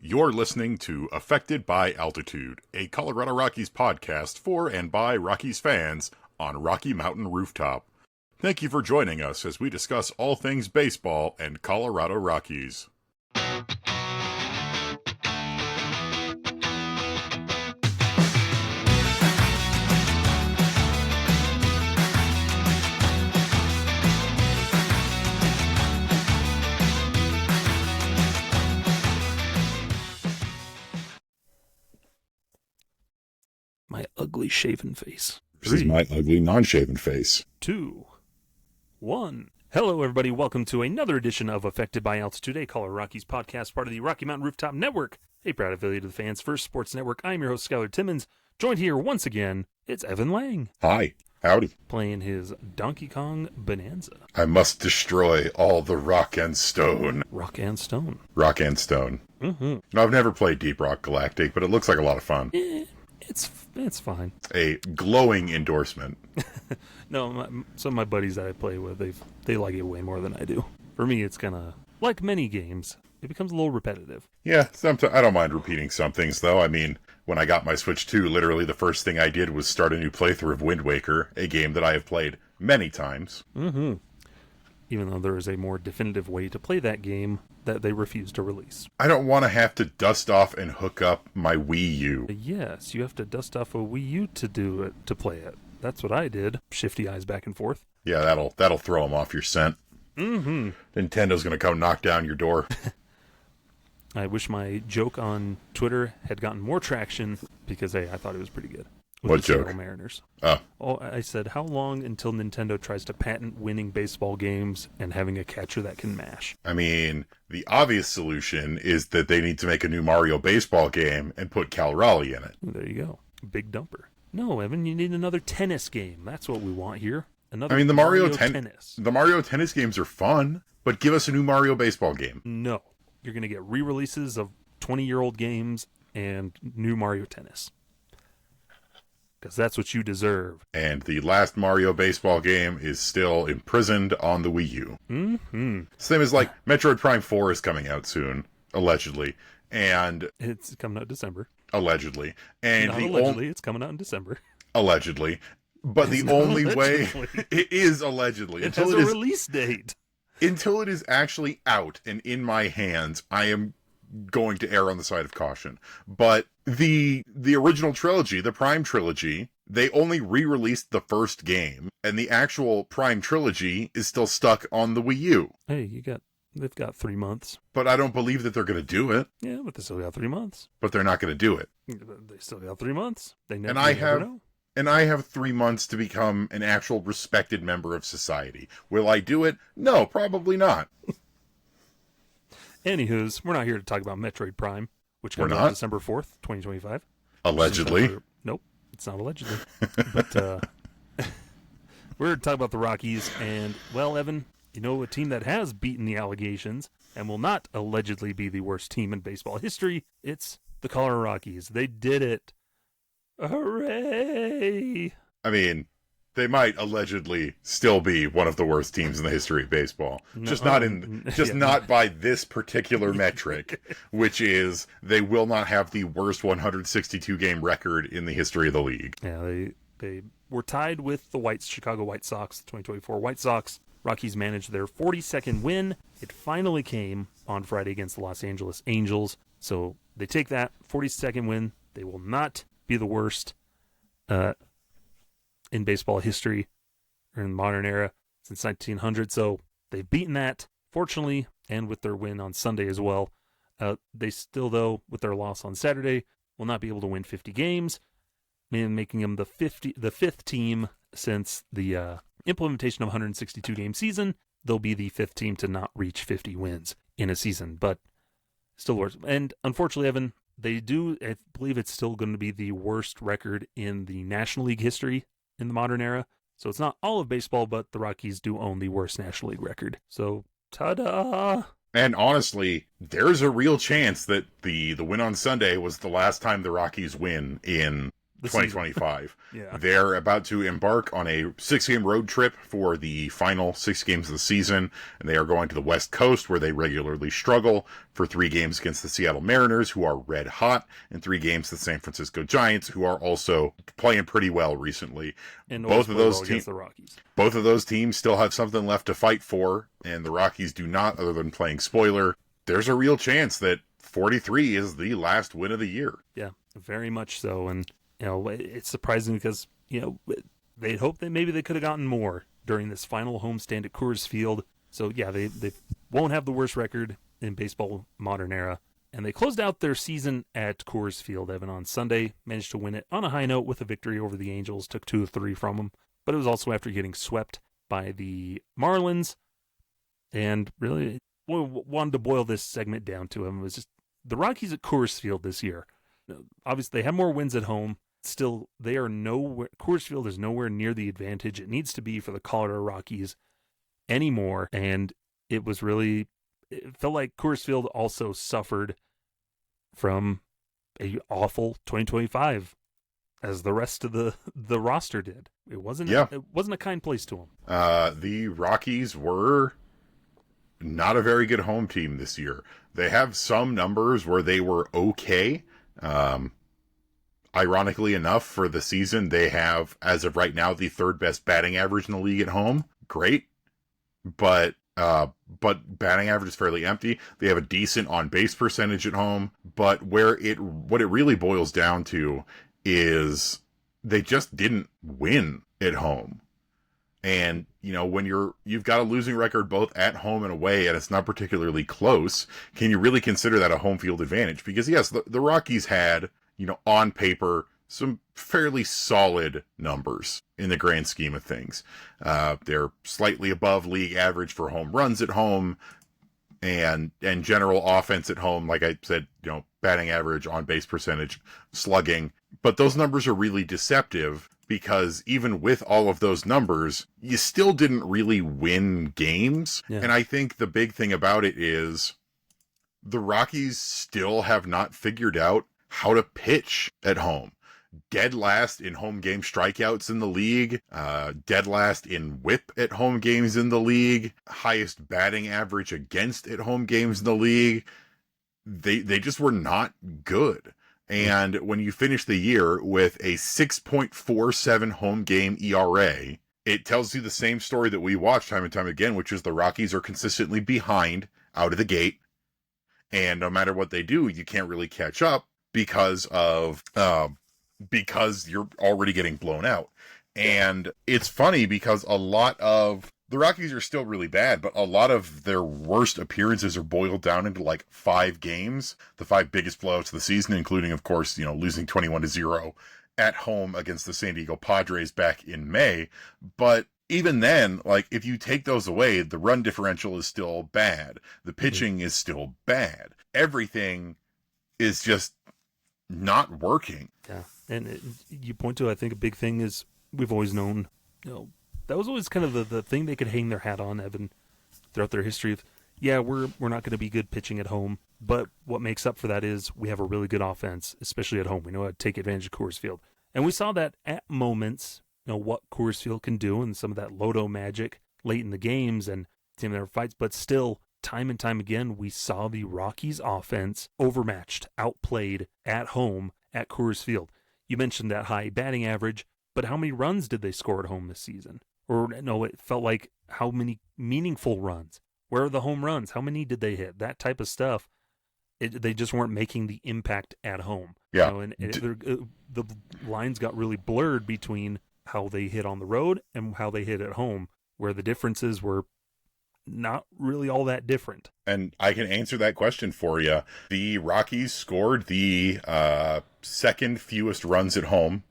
You're listening to Affected by Altitude, a Colorado Rockies podcast for and by Rockies fans on Rocky Mountain Rooftop. Thank you for joining us as we discuss all things baseball and Colorado Rockies. My ugly shaven face. This is my ugly non-shaven face. 2, 1. Hello, everybody. Welcome to another edition of Affected by Altitude, a Colorado Rockies podcast, part of the Rocky Mountain Rooftop Network, a proud affiliate of the Fans First Sports Network. I'm your host, Skyler Timmons. Joined here once again, it's Evan Lang. Hi. Howdy. Playing his Donkey Kong Bonanza. I must destroy all the rock and stone. Rock and Stone. Rock and stone. Mm-hmm. No, I've never played Deep Rock Galactic, but it looks like a lot of fun. It's fine. A glowing endorsement. No, some of my buddies that I play with, they like it way more than I do. For me, it's kind of like many games. It becomes a little repetitive. Yeah, sometimes I don't mind repeating some things, though. I mean, when I got my Switch 2, literally the first thing I did was start a new playthrough of Wind Waker, a game that I have played many times. Mm-hmm. Even though there is a more definitive way to play that game that they refuse to release. I don't want to have to dust off and hook up my Wii U. Yes, you have to dust off a Wii U to play it. That's what I did. Shifty eyes back and forth. Yeah, that'll throw them off your scent. Mm-hmm. Nintendo's going to come knock down your door. I wish my joke on Twitter had gotten more traction because, hey, I thought it was pretty good. What joke? Seattle Mariners. Oh, I said, how long until Nintendo tries to patent winning baseball games and having a catcher that can mash? I mean, the obvious solution is that they need to make a new Mario baseball game and put Cal Raleigh in it. There you go. Big dumper. No, Evan, you need another tennis game. That's what we want here. The Mario tennis. The Mario tennis games are fun, but give us a new Mario baseball game. No. You're going to get re-releases of 20-year-old games and new Mario tennis. Because that's what you deserve. And the last Mario baseball game is still imprisoned on the Wii U. Mm-hmm. Same as, like, Metroid Prime 4 is coming out soon, allegedly. And it's coming out in December. Allegedly. And Not allegedly, it's coming out in December. Allegedly. But the only way... It is allegedly. It has a release date. Until it is actually out and in my hands, I am going to err on the side of caution. But the original trilogy, the Prime trilogy, they only re-released the first game, and the actual Prime trilogy is still stuck on the Wii U. Hey, they've got 3 months. But I don't believe that they're going to do it. Yeah, but they still got 3 months. But they're not going to do it. They still got 3 months. And I have 3 months to become an actual respected member of society. Will I do it? No, probably not. Anywho's, we're not here to talk about Metroid Prime, which comes out December 4th, 2025. Allegedly. Nope, it's not allegedly. But we're here to talk about the Rockies, and, well, Evan, you know a team that has beaten the allegations and will not allegedly be the worst team in baseball history? It's the Colorado Rockies. They did it. Hooray! I mean, they might allegedly still be one of the worst teams in the history of baseball. Not by this particular metric, which is they will not have the worst 162 game record in the history of the league. Yeah, they were tied with the Chicago White Sox, the 2024 White Sox. Rockies managed their 42nd win. It finally came on Friday against the Los Angeles Angels. So they take that 42nd win. They will not be the worst in baseball history or in the modern era since 1900. So they've beaten that, fortunately, and with their win on Sunday as well. They still, though, with their loss on Saturday, will not be able to win 50 games, making them the fifth team since the implementation of 162-game season. They'll be the fifth team to not reach 50 wins in a season, but still worse. And unfortunately, Evan, I believe it's still going to be the worst record in the National League history in the modern era. So it's not all of baseball, but the Rockies do own the worst National League record. So, ta-da! And honestly, there's a real chance that the win on Sunday was the last time the Rockies win in the 2025. Yeah. They're about to embark on a 6-game road trip for the final 6 games of the season, and they are going to the West Coast, where they regularly struggle, for 3 games against the Seattle Mariners, who are red hot, and 3 games to the San Francisco Giants, who are also playing pretty well recently. And both of those teams, the Rockies. Both of those teams still have something left to fight for, and the Rockies do not, other than playing spoiler. There's a real chance that 43 is the last win of the year. Yeah, very much so. And, it's surprising because, they'd hoped that maybe they could have gotten more during this final homestand at Coors Field. So, yeah, they won't have the worst record in baseball modern era. And they closed out their season at Coors Field, Evan, on Sunday. Managed to win it on a high note with a victory over the Angels. Took 2 of 3 from them. But it was also after getting swept by the Marlins. And really, what we wanted to boil this segment down to him was just the Rockies at Coors Field this year. Obviously, they have more wins at home. Still, they are nowhere. Coors Field is nowhere near the advantage it needs to be for the Colorado Rockies anymore. And it felt like Coors Field also suffered from a awful 2025, as the rest of the roster did. It wasn't a kind place to them. The Rockies were not a very good home team this year. They have some numbers where they were okay. Ironically enough, for the season, they have, as of right now, the 3rd best batting average in the league at home. Great. But batting average is fairly empty. They have a decent on-base percentage at home. But what it really boils down to is they just didn't win at home. And, when you've got a losing record both at home and away, and it's not particularly close, can you really consider that a home field advantage? Because, yes, the Rockies had, on paper, some fairly solid numbers in the grand scheme of things. They're slightly above league average for home runs at home and general offense at home. Like I said, batting average, on-base percentage, slugging. But those numbers are really deceptive, because even with all of those numbers, you still didn't really win games. Yeah. And I think the big thing about it is the Rockies still have not figured out how to pitch at home. Dead last in home game strikeouts in the league, dead last in whip at home games in the league, highest batting average against at home games in the league. They just were not good. And when you finish the year with a 6.47 home game ERA, it tells you the same story that we watch time and time again, which is the Rockies are consistently behind out of the gate. And no matter what they do, you can't really catch up because you're already getting blown out. And it's funny because a lot of the Rockies are still really bad, but a lot of their worst appearances are boiled down into like 5 games, the 5 biggest blowouts of the season, including, of course, losing 21-0 at home against the San Diego Padres back in May. But even then, like, if you take those away, the run differential is still bad. The pitching is still bad. Everything is just not working. Yeah. And you point to, I think, a big thing is we've always known, that was always kind of the thing they could hang their hat on, Evan, throughout their history of, we're not going to be good pitching at home, but what makes up for that is we have a really good offense, especially at home. We know how to take advantage of Coors Field. And we saw that at moments, what Coors Field can do and some of that Loto magic late in the games and team their fights, but still, time and time again, we saw the Rockies offense overmatched, outplayed at home at Coors Field. You mentioned that high batting average, but how many runs did they score at home this season? Or no, it felt like how many meaningful runs? Where are the home runs? How many did they hit? That type of stuff. They just weren't making the impact at home. Yeah. The lines got really blurred between how they hit on the road and how they hit at home, where the differences were not really all that different. And I can answer that question for you. The Rockies scored the second fewest runs at home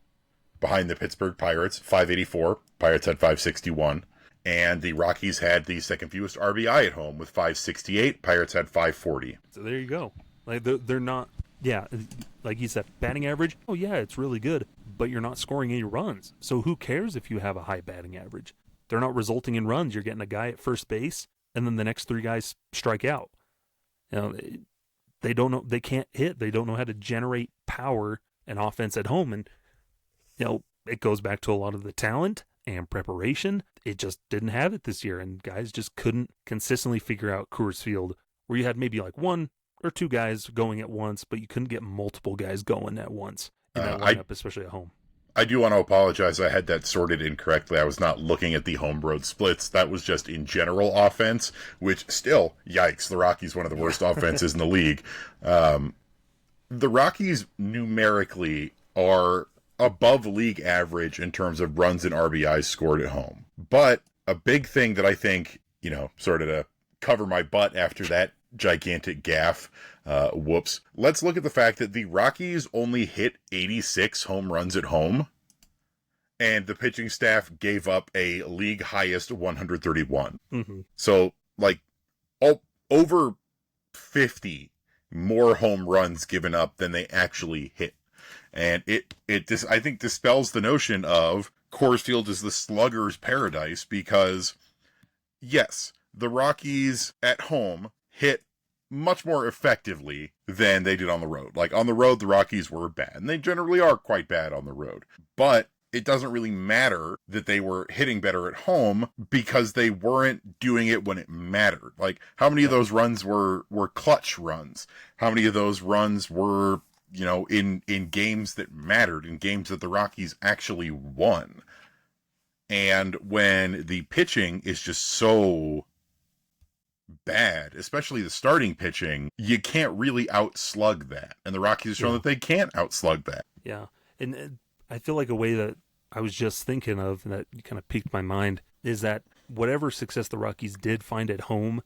behind the Pittsburgh Pirates, 584. Pirates had 561. And the Rockies had the second fewest RBI at home with 568. Pirates had 540. So there you go. Like they're not, like you said, batting average, it's really good, but you're not scoring any runs. So who cares if you have a high batting average? They're not resulting in runs. You're getting a guy at first base, and then the next 3 guys strike out. They don't know, they can't hit. They don't know how to generate power and offense at home. And it goes back to a lot of the talent and preparation. It just didn't have it this year, and guys just couldn't consistently figure out Coors Field, where you had maybe like one or two guys going at once, but you couldn't get multiple guys going at once in that lineup, especially at home. I do want to apologize. I had that sorted incorrectly. I was not looking at the home road splits. That was just in general offense, which still, yikes, the Rockies, one of the worst offenses in the league. The Rockies numerically are above league average in terms of runs and RBIs scored at home. But a big thing that I think, sort of to cover my butt after that gigantic gaffe, whoops. Let's look at the fact that the Rockies only hit 86 home runs at home, and the pitching staff gave up a league highest 131. Mm-hmm. So, over 50 more home runs given up than they actually hit. And I think dispels the notion of Coors Field is the slugger's paradise, because, yes, the Rockies at home hit much more effectively than they did on the road. Like, on the road, the Rockies were bad, and they generally are quite bad on the road. But it doesn't really matter that they were hitting better at home, because they weren't doing it when it mattered. Like, how many of those runs were clutch runs? How many of those runs were, in games that mattered, in games that the Rockies actually won? And when the pitching is just so bad, especially the starting pitching, you can't really outslug that. And the Rockies have shown that they can't outslug that. Yeah. And I feel like a way that I was just thinking of, and that kind of piqued my mind, is that whatever success the Rockies did find at home,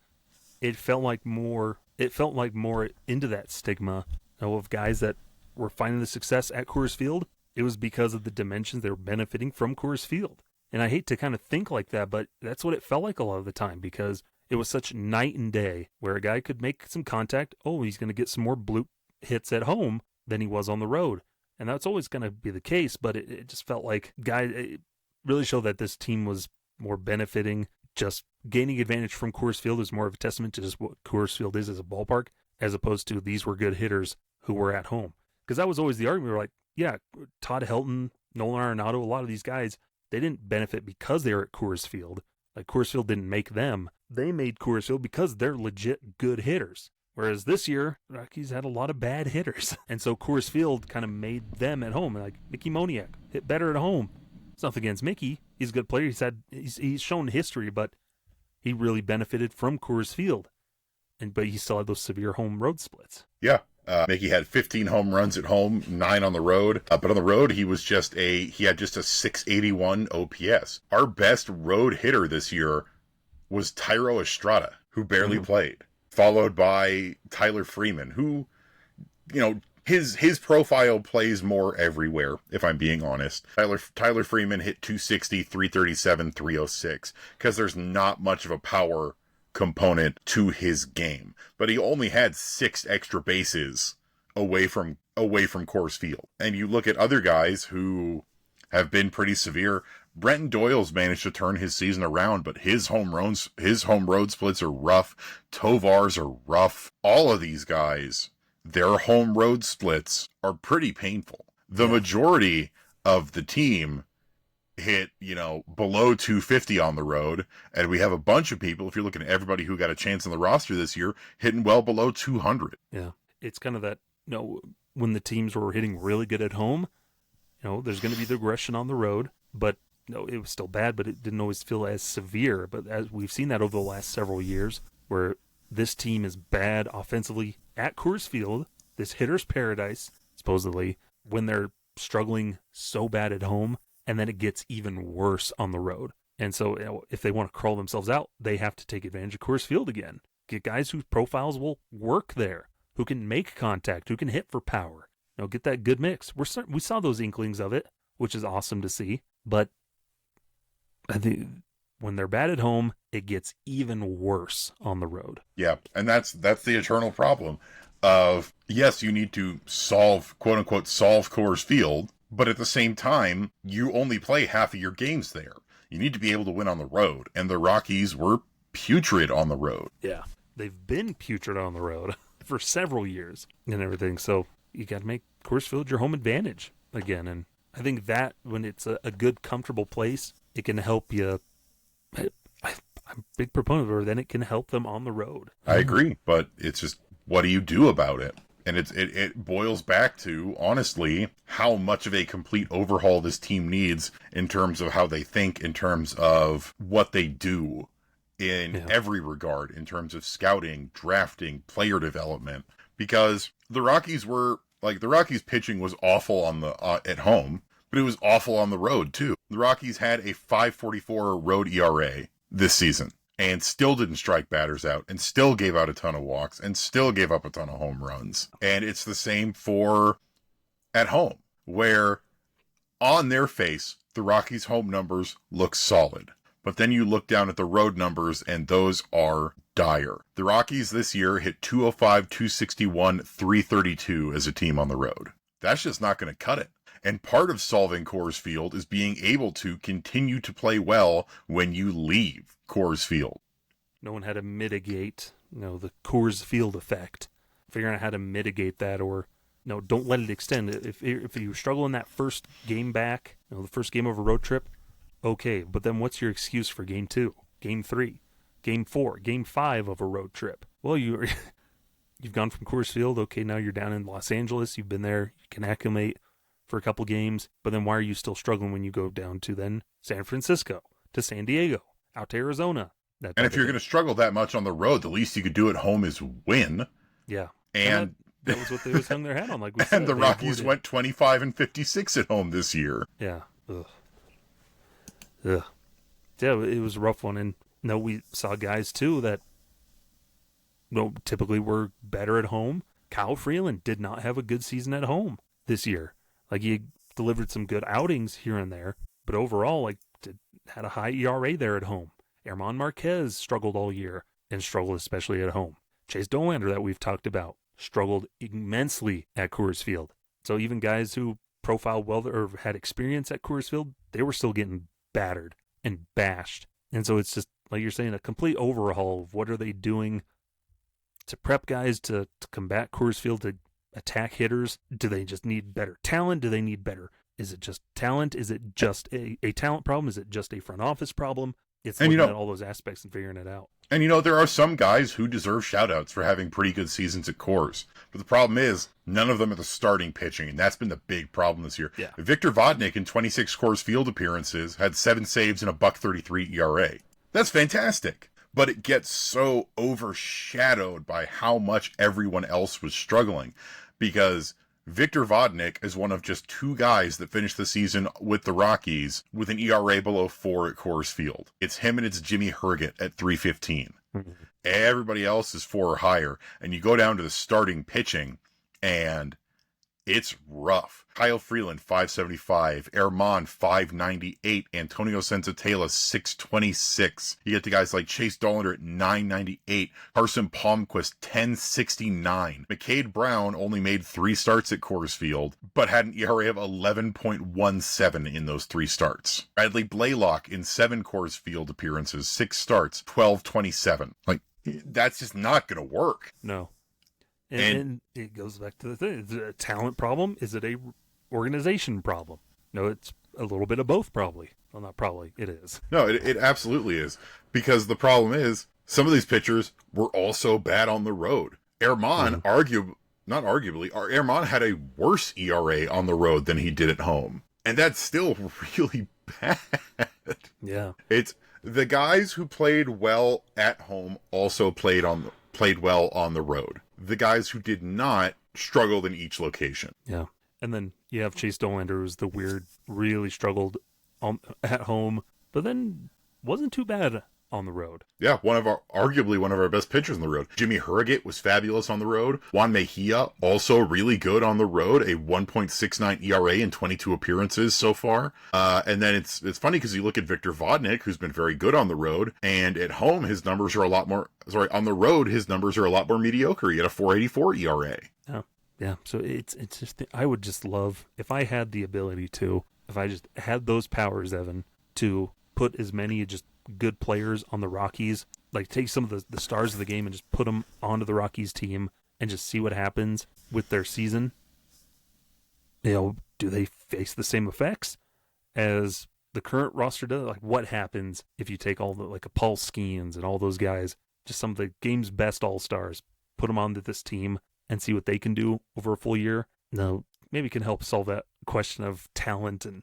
it felt like more into that stigma of guys that were finding the success at Coors Field. It was because of the dimensions they were benefiting from Coors Field. And I hate to kind of think like that, but that's what it felt like a lot of the time, because it was such night and day, where a guy could make some contact. Oh, he's going to get some more bloop hits at home than he was on the road. And that's always going to be the case, but it just felt like it really showed that this team was more benefiting. Just gaining advantage from Coors Field is more of a testament to just what Coors Field is as a ballpark, as opposed to these were good hitters who were at home. Because that was always the argument. We were like, yeah, Todd Helton, Nolan Arenado, a lot of these guys, they didn't benefit because they were at Coors Field. Like, Coors Field didn't make them. They made Coors Field because they're legit good hitters. Whereas this year, Rockies had a lot of bad hitters. And so Coors Field kind of made them at home. Like, Mickey Moniak hit better at home. It's nothing against Mickey. He's a good player. He's shown history, but he really benefited from Coors Field. But he still had those severe home road splits. Yeah. Mickey had 15 home runs at home, 9 on the road. But on the road, he had just a 681 OPS. Our best road hitter this year was Thairo Estrada, who barely played, followed by Tyler Freeman, who, his profile plays more everywhere, if I'm being honest. Tyler Freeman hit 260, 337, 306, because there's not much of a power component to his game. But he only had 6 extra bases away from Coors Field. And you look at other guys who have been pretty severe. Brenton Doyle's managed to turn his season around, but his home road splits are rough. Tovar's are rough. All of these guys, their home road splits are pretty painful. The majority of the team hit, below 250 on the road, and we have a bunch of people, if you're looking at everybody who got a chance on the roster this year, hitting well below 200. Yeah. It's kind of that, when the teams were hitting really good at home, there's going to be the aggression on the road, but it was still bad, but it didn't always feel as severe. But as we've seen that over the last several years, where this team is bad offensively at Coors Field, this hitter's paradise, supposedly, when they're struggling so bad at home, and then it gets even worse on the road. And so if they want to crawl themselves out, they have to take advantage of Coors Field again. Get guys whose profiles will work there, who can make contact, who can hit for power. Get that good mix. We saw those inklings of it, which is awesome to see. But I think when they're bad at home, it gets even worse on the road. Yeah, and that's the eternal problem of, yes, you need to solve, quote unquote, solve Coors Field, but at the same time, you only play half of your games there. You need to be able to win on the road, and the Rockies were putrid on the road. Yeah, they've been putrid on the road for several years and everything, so you got to make Coors Field your home advantage again, and I think that when it's a good, comfortable place, it can help you. I'm a big proponent of it. Then it can help them on the road. I agree, but it's just, what do you do about it? And it boils back to, honestly, how much of a complete overhaul this team needs in terms of how they think, in terms of what they do in every regard, in terms of scouting, drafting, player development. Because the Rockies pitching was awful on the at home, but it was awful on the road too. The Rockies had a 5.44 road ERA this season, and still didn't strike batters out, and still gave out a ton of walks, and still gave up a ton of home runs. And it's the same for at home, where on their face, the Rockies' home numbers look solid. But then you look down at the road numbers, and those are dire. The Rockies this year hit 205, 261, 332 as a team on the road. That's just not going to cut it. And part of solving Coors Field is being able to continue to play well when you leave Coors Field. No one had to mitigate, the Coors Field effect. Figuring out how to mitigate that, or don't let it extend. If you struggle in that first game back, the first game of a road trip, okay. But then what's your excuse for game 2, game 3, game 4, game 5 of a road trip? Well, you've gone from Coors Field. Okay, now you're down in Los Angeles. You've been there. You can acclimate for a couple games, but then why are you still struggling when you go down to then San Francisco, to San Diego, out to Arizona? And if you're going to struggle that much on the road, the least you could do at home is win. Yeah. And that was what they always hung their hat on. Like we and said, the Rockies went 25-56 at home this year. Yeah. Ugh. Yeah, it was a rough one. And we saw guys too that typically were better at home. Kyle Freeland did not have a good season at home this year. Like, he delivered some good outings here and there, but overall, had a high ERA there at home. Germán Márquez struggled all year, and struggled especially at home. Chase Dollander, that we've talked about, struggled immensely at Coors Field. So even guys who profiled well or had experience at Coors Field, they were still getting battered and bashed. And so it's just, like you're saying, a complete overhaul of what are they doing to prep guys to combat Coors Field, to attack hitters. Do they just need better talent? Do they need better? Is it just talent? Is it just a talent problem? Is it just a front office problem? It's looking at all those aspects and figuring it out. And there are some guys who deserve shout-outs for having pretty good seasons at Coors. But the problem is, none of them are the starting pitching, and that's been the big problem this year. Yeah. Victor Vodnik, in 26 Coors Field appearances, had 7 saves and a .133 ERA. That's fantastic. But it gets so overshadowed by how much everyone else was struggling, because Victor Vodnik is one of just 2 guys that finished the season with the Rockies with an ERA below 4 at Coors Field. It's him and it's Jimmy Herget at 3.15. Mm-hmm. Everybody else is 4 or higher. And you go down to the starting pitching, and it's rough. Kyle Freeland, 575. Germán, 598. Antonio Senzatela, 626. You get the guys like Chase Dollander at 998. Carson Palmquist, 1069. McCade Brown only made 3 starts at Coors Field, but had an ERA of 11.17 in those 3 starts. Bradley Blaylock, in 7 Coors Field appearances, 6 starts, 12.27. That's just not going to work. No. And it goes back to the thing. Is it a talent problem? Is it a organization problem? No, it's a little bit of both, probably. Well, not probably. It is. No, it absolutely is. Because the problem is, some of these pitchers were also bad on the road. Germán, Germán had a worse ERA on the road than he did at home. And that's still really bad. Yeah. It's the guys who played well at home also played well on the road. The guys who did not struggled in each location. Yeah. And then you have Chase Dollander, who's the weird, really struggled at home, but then wasn't too bad on the road. Yeah, arguably one of our best pitchers on the road. Jimmy Herget was fabulous on the road. Juan Mejia, also really good on the road, a 1.69 ERA in 22 appearances so far. And then it's funny because you look at Victor Vodnik, who's been very good on the road, and at home his numbers are on the road his numbers are a lot more mediocre. He had a 4.84 ERA. Oh, yeah. So it's just, I would just love, if I had the ability to, if I just had those powers, Evan, to put as many just good players on the Rockies, like take some of the stars of the game and just put them onto the Rockies team and just see what happens with their season. do they face the same effects as the current roster does? Like, what happens if you take all the, like, a Paul Skeens and all those guys, just some of the game's best all-stars, put them onto this team and see what they can do over a full year? No, maybe can help solve that question of talent and,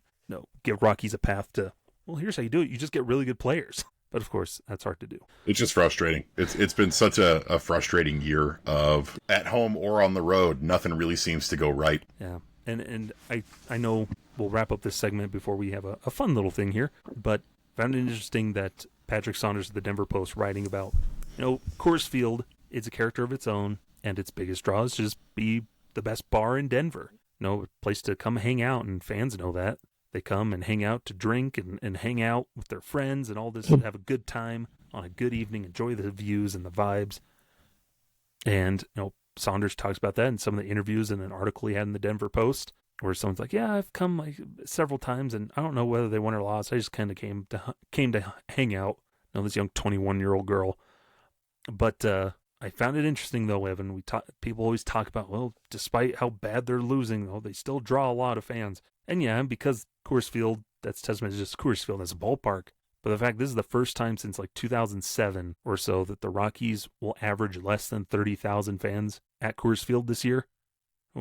give Rockies a path to, well, here's how you do it. You just get really good players. But of course, that's hard to do. It's just frustrating. It's been such a frustrating year of at home or on the road. Nothing really seems to go right. Yeah. And I know we'll wrap up this segment before we have a fun little thing here, but found it interesting that Patrick Saunders of the Denver Post writing about, Coors Field is a character of its own, and its biggest draw is just be the best bar in Denver. A place to come hang out, and fans know that. They come and hang out to drink and hang out with their friends and all this, have a good time on a good evening, enjoy the views and the vibes. And, Saunders talks about that in some of the interviews in an article he had in the Denver Post, where someone's like, yeah, I've come like several times, and I don't know whether they won or lost. I just kind of came to hang out. This young 21-year-old girl. But I found it interesting, though, Evan. People always talk about, well, despite how bad they're losing, though, they still draw a lot of fans. And yeah, because Coors Field, that's testament to just Coors Field as a ballpark. But the fact, this is the first time since like 2007 or so that the Rockies will average less than 30,000 fans at Coors Field this year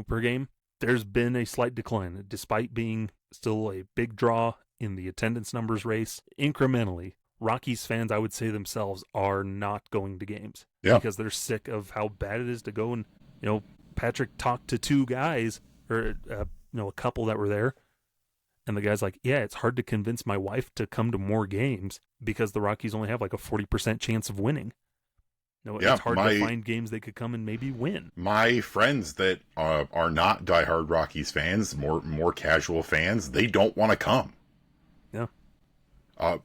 per game. There's been a slight decline, despite being still a big draw in the attendance numbers race. Incrementally, Rockies fans, I would say themselves, are not going to games. Yeah. Because they're sick of how bad it is to go. And, Patrick talked to two guys, or, a couple that were there. And the guy's like, yeah, it's hard to convince my wife to come to more games because the Rockies only have like a 40% chance of winning. It's hard to find games they could come and maybe win. My friends that are not diehard Rockies fans, more casual fans, they don't want to come. Yeah.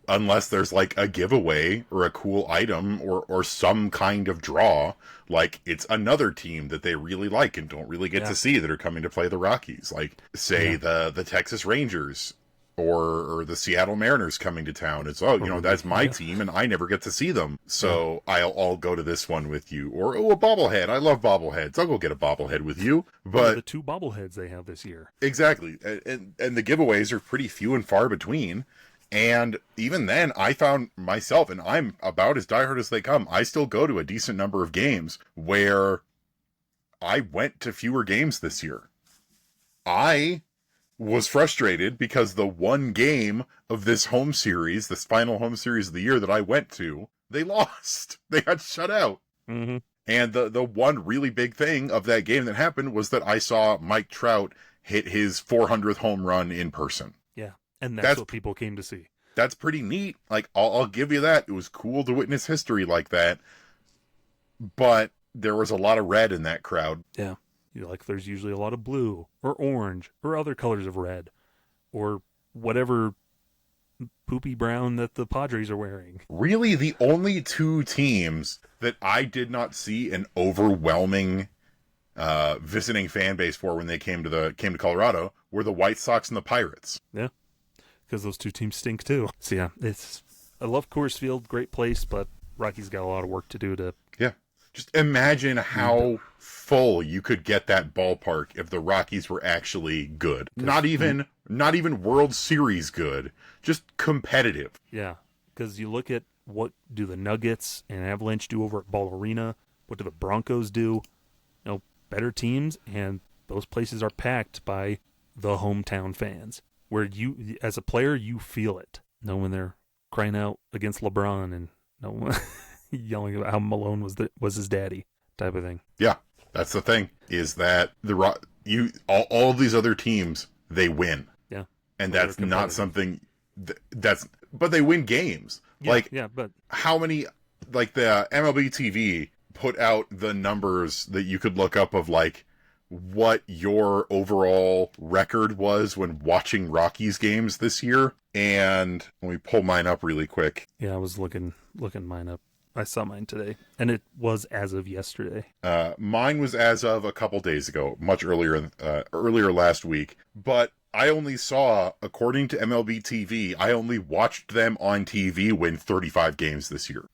Unless there's like a giveaway or a cool item or some kind of draw, like it's another team that they really like and don't really get to see that are coming to play the Rockies. Like, say, the Texas Rangers or the Seattle Mariners coming to town. It's, that's my team and I never get to see them. So I'll go to this one with you. Or, a bobblehead. I love bobbleheads. I'll go get a bobblehead with you. But the two bobbleheads they have this year. Exactly. And the giveaways are pretty few and far between. And even then, I found myself, and I'm about as diehard as they come, I still go to a decent number of games where I went to fewer games this year. I was frustrated because the one game of this home series, this final home series of the year that I went to, they lost. They got shut out. Mm-hmm. And the one really big thing of that game that happened was that I saw Mike Trout hit his 400th home run in person. Yeah. And that's what people came to see. That's pretty neat. Like, I'll give you that. It was cool to witness history like that. But there was a lot of red in that crowd. Yeah. There's usually a lot of blue or orange or other colors of red or whatever poopy brown that the Padres are wearing. Really, the only two teams that I did not see an overwhelming visiting fan base for when they came to Colorado were the White Sox and the Pirates. Yeah. Because those two teams stink too. So yeah, I love Coors Field, great place, but Rockies got a lot of work to do to. Yeah, just imagine how full you could get that ballpark if the Rockies were actually good. Not even World Series good, just competitive. Yeah, because you look at what do the Nuggets and Avalanche do over at Ball Arena, what do the Broncos do? Better teams, and those places are packed by the hometown fans. Where you, as a player, you feel it. When they're crying out against LeBron and yelling about how Malone was his daddy, type of thing. Yeah, that's the thing. Is that all these other teams, they win. Yeah, and that's not something but they win games. Yeah, but how many, like the MLB TV put out the numbers that you could look up of like what your overall record was when watching Rockies games this year. And let me pull mine up really quick. Yeah, I was looking mine up. I saw mine today, and it was as of yesterday. Mine was as of a couple days ago, much earlier last week. But I only saw, according to MLB TV, I only watched them on TV win 35 games this year.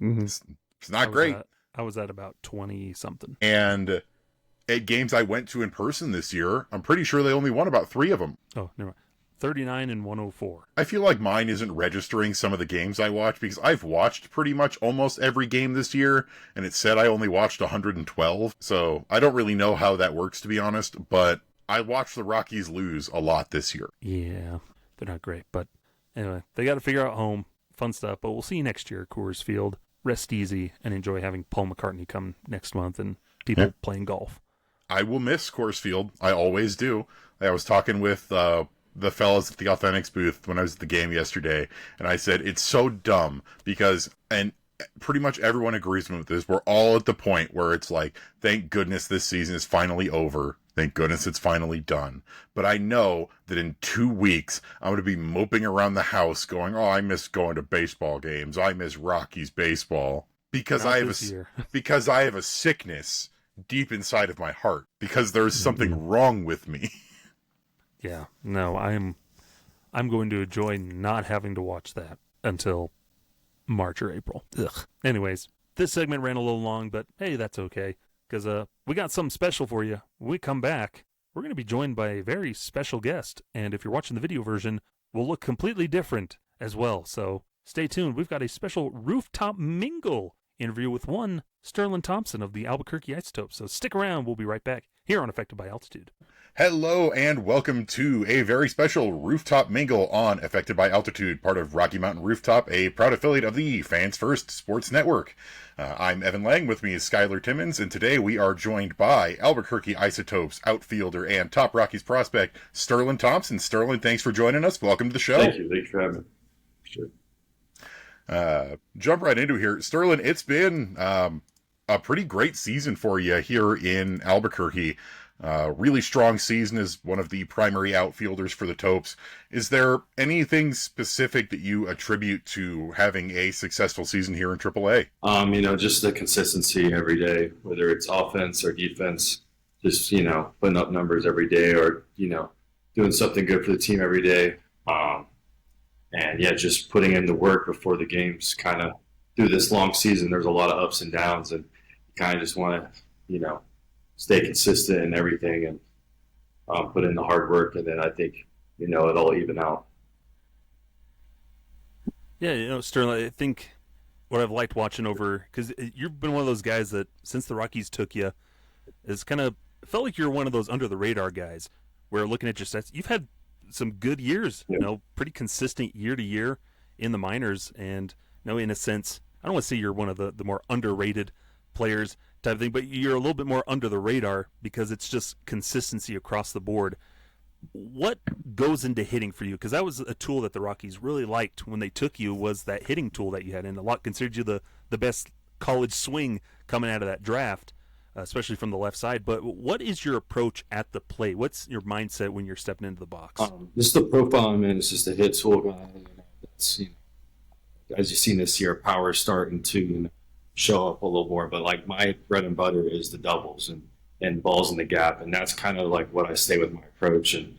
Mm-hmm. It's not great. I was at about 20 something. And at games I went to in person this year, I'm pretty sure they only won about 3 of them. Oh, never mind. 39 and 104. I feel like mine isn't registering some of the games I watch because I've watched pretty much almost every game this year, and it said I only watched 112, so I don't really know how that works, to be honest, but I watched the Rockies lose a lot this year. Yeah, they're not great, but anyway, they got to figure out home. Fun stuff, but we'll see you next year at Coors Field. Rest easy and enjoy having Paul McCartney come next month and people playing golf. I will miss Coors Field. I always do. I was talking with the fellas at the Authentics booth when I was at the game yesterday, and I said it's so dumb because, and pretty much everyone agrees with this, we're all at the point where it's like, thank goodness this season is finally over. Thank goodness it's finally done. But I know that in 2 weeks, I'm going to be moping around the house going, oh, I miss going to baseball games. I miss Rockies baseball. Because because I have a sickness deep inside of my heart. Because there's something wrong with me. Yeah, no, I'm going to enjoy not having to watch that until March or April. Ugh. Anyways, this segment ran a little long, but hey, that's okay. Because we got something special for you. When we come back, we're going to be joined by a very special guest. And if you're watching the video version, we'll look completely different as well. So stay tuned. We've got a special Rooftop Mingle interview with one Sterlin Thompson of the Albuquerque Isotopes. So stick around. We'll be right back here on Affected by Altitude. Hello and welcome to a very special Rooftop Mingle on Affected by Altitude, part of Rocky Mountain Rooftop, a proud affiliate of the Fans First Sports Network. I'm Evan Lang, with me is Skyler Timmons, and today we are joined by Albuquerque Isotopes outfielder and top Rockies prospect, Sterlin Thompson. Sterlin, thanks for joining us. Welcome to the show. Thank you. Thanks for having me. Sure. Jump right into here. Sterlin, it's been a pretty great season for you here in Albuquerque. Really strong season as one of the primary outfielders for the Topes. Is there anything specific that you attribute to having a successful season here in AAA? Just the consistency every day, whether it's offense or defense, just, putting up numbers every day or, doing something good for the team every day. Just putting in the work before the games. Kind of through this long season, there's a lot of ups and downs, and you kind of just want to, stay consistent in everything and put in the hard work, and then I think, it'll even out. Yeah, Sterling, I think what I've liked watching over, because you've been one of those guys that since the Rockies took you, is kind of felt like you're one of those under the radar guys where looking at your stats, you've had some good years, pretty consistent year to year in the minors, and in a sense, I don't want to say you're one of the more underrated players type of thing, but you're a little bit more under the radar because it's just consistency across the board. What goes into hitting for you? Because that was a tool that the Rockies really liked when they took you, was that hitting tool that you had, and a lot considered you the best college swing coming out of that draft, especially from the left side. But what is your approach at the plate? What's your mindset when you're stepping into the box? Just the profile I'm in is just a hit tool guy. That's, as you've seen this year, power is starting to show up a little more, but like my bread and butter is the doubles and balls in the gap, and that's kind of like what I stay with my approach, and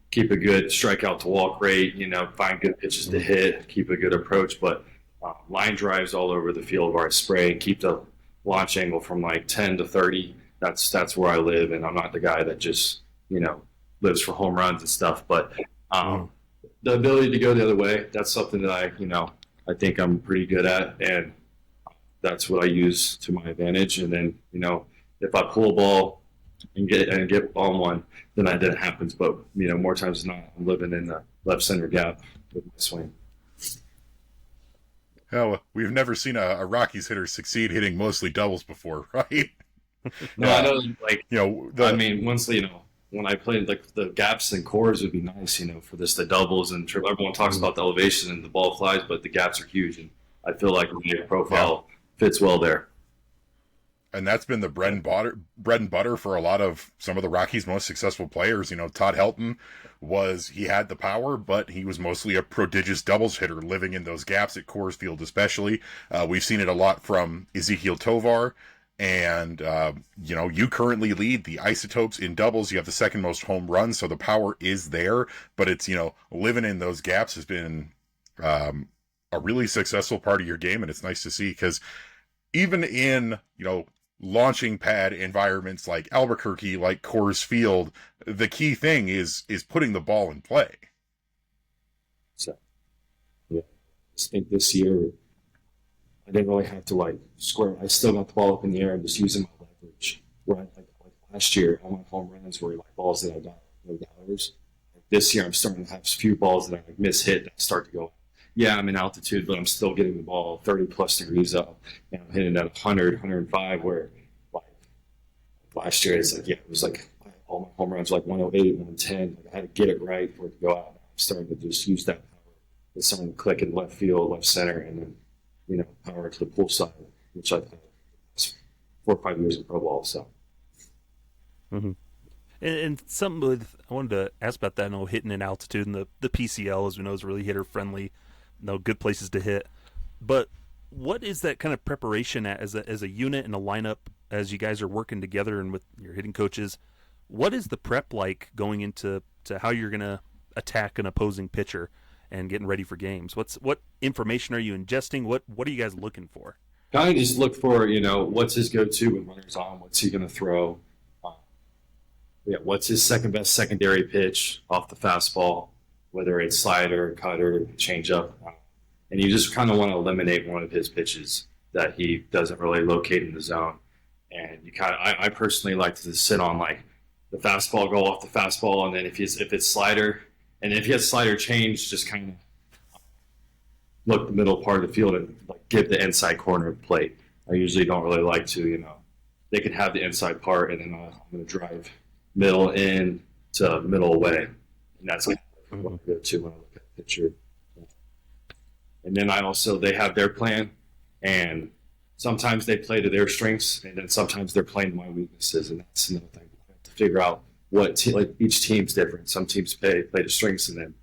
keep a good strikeout to walk rate, find good pitches to hit, keep a good approach, but line drives all over the field where I spray, and keep the launch angle from like 10 to 30. That's where I live, and I'm not the guy that just lives for home runs and stuff, but the ability to go the other way, that's something that I think I'm pretty good at, and that's what I use to my advantage. And then, if I pull a ball and get on one, then that happens. But, more times than not, I'm living in the left center gap with my swing. Hell, we've never seen a Rockies hitter succeed hitting mostly doubles before, right? No, I know, once, when I played, like, the gaps and cores would be nice, for the doubles and triple. Everyone talks about the elevation and the ball flies, but the gaps are huge. And I feel like my profile fits well there. And that's been the bread and butter for a lot of some of the Rockies' most successful players. Todd Helton he had the power, but he was mostly a prodigious doubles hitter living in those gaps at Coors Field especially. We've seen it a lot from Ezequiel Tovar, and you currently lead the Isotopes in doubles. You have the second most home runs, so the power is there, but it's, living in those gaps has been a really successful part of your game, and it's nice to see, because even in, launching pad environments like Albuquerque, like Coors Field, the key thing is putting the ball in play. So, yeah, I just think this year I didn't really have to like square. I still got the ball up in the air and just using my leverage. Where like last year, all my home runs were like balls that I got no dollars. This year, I'm starting to have a few balls that I like miss hit that start to go. Yeah, I'm in altitude, but I'm still getting the ball 30 plus degrees up, and I'm hitting at 100, 105. Where like last year, it's like it was like all my home runs were like 108, 110. Like I had to get it right for it to go out. I'm starting to just use that power. It's starting to click in left field, left center, and then power to the pull side, which I've had 4 or 5 years in pro ball. So, and something with, I wanted to ask about that. Hitting in altitude and the PCL, as we know, is really hitter friendly. Good places to hit. But what is that kind of preparation as a unit and a lineup as you guys are working together and with your hitting coaches? What is the prep like going into how you're going to attack an opposing pitcher and getting ready for games? What information are you ingesting? What are you guys looking for? Kind of just look for, what's his go-to when runners on? What's he going to throw? What's his second best secondary pitch off the fastball, whether it's slider, cutter, changeup. And you just kind of want to eliminate one of his pitches that he doesn't really locate in the zone. And you I personally like to sit on like the fastball, go off the fastball, and then if it's slider, and if he has slider change, just kind of look the middle part of the field and like get the inside corner of the plate. I usually don't really like to, they can have the inside part, and then I'm going to drive middle in to middle away, and that's like what I go to when I look at the picture. And then they have their plan, and sometimes they play to their strengths, and then sometimes they're playing to my weaknesses, and that's another thing. I have to figure out like each team's different. Some teams play to strengths, and then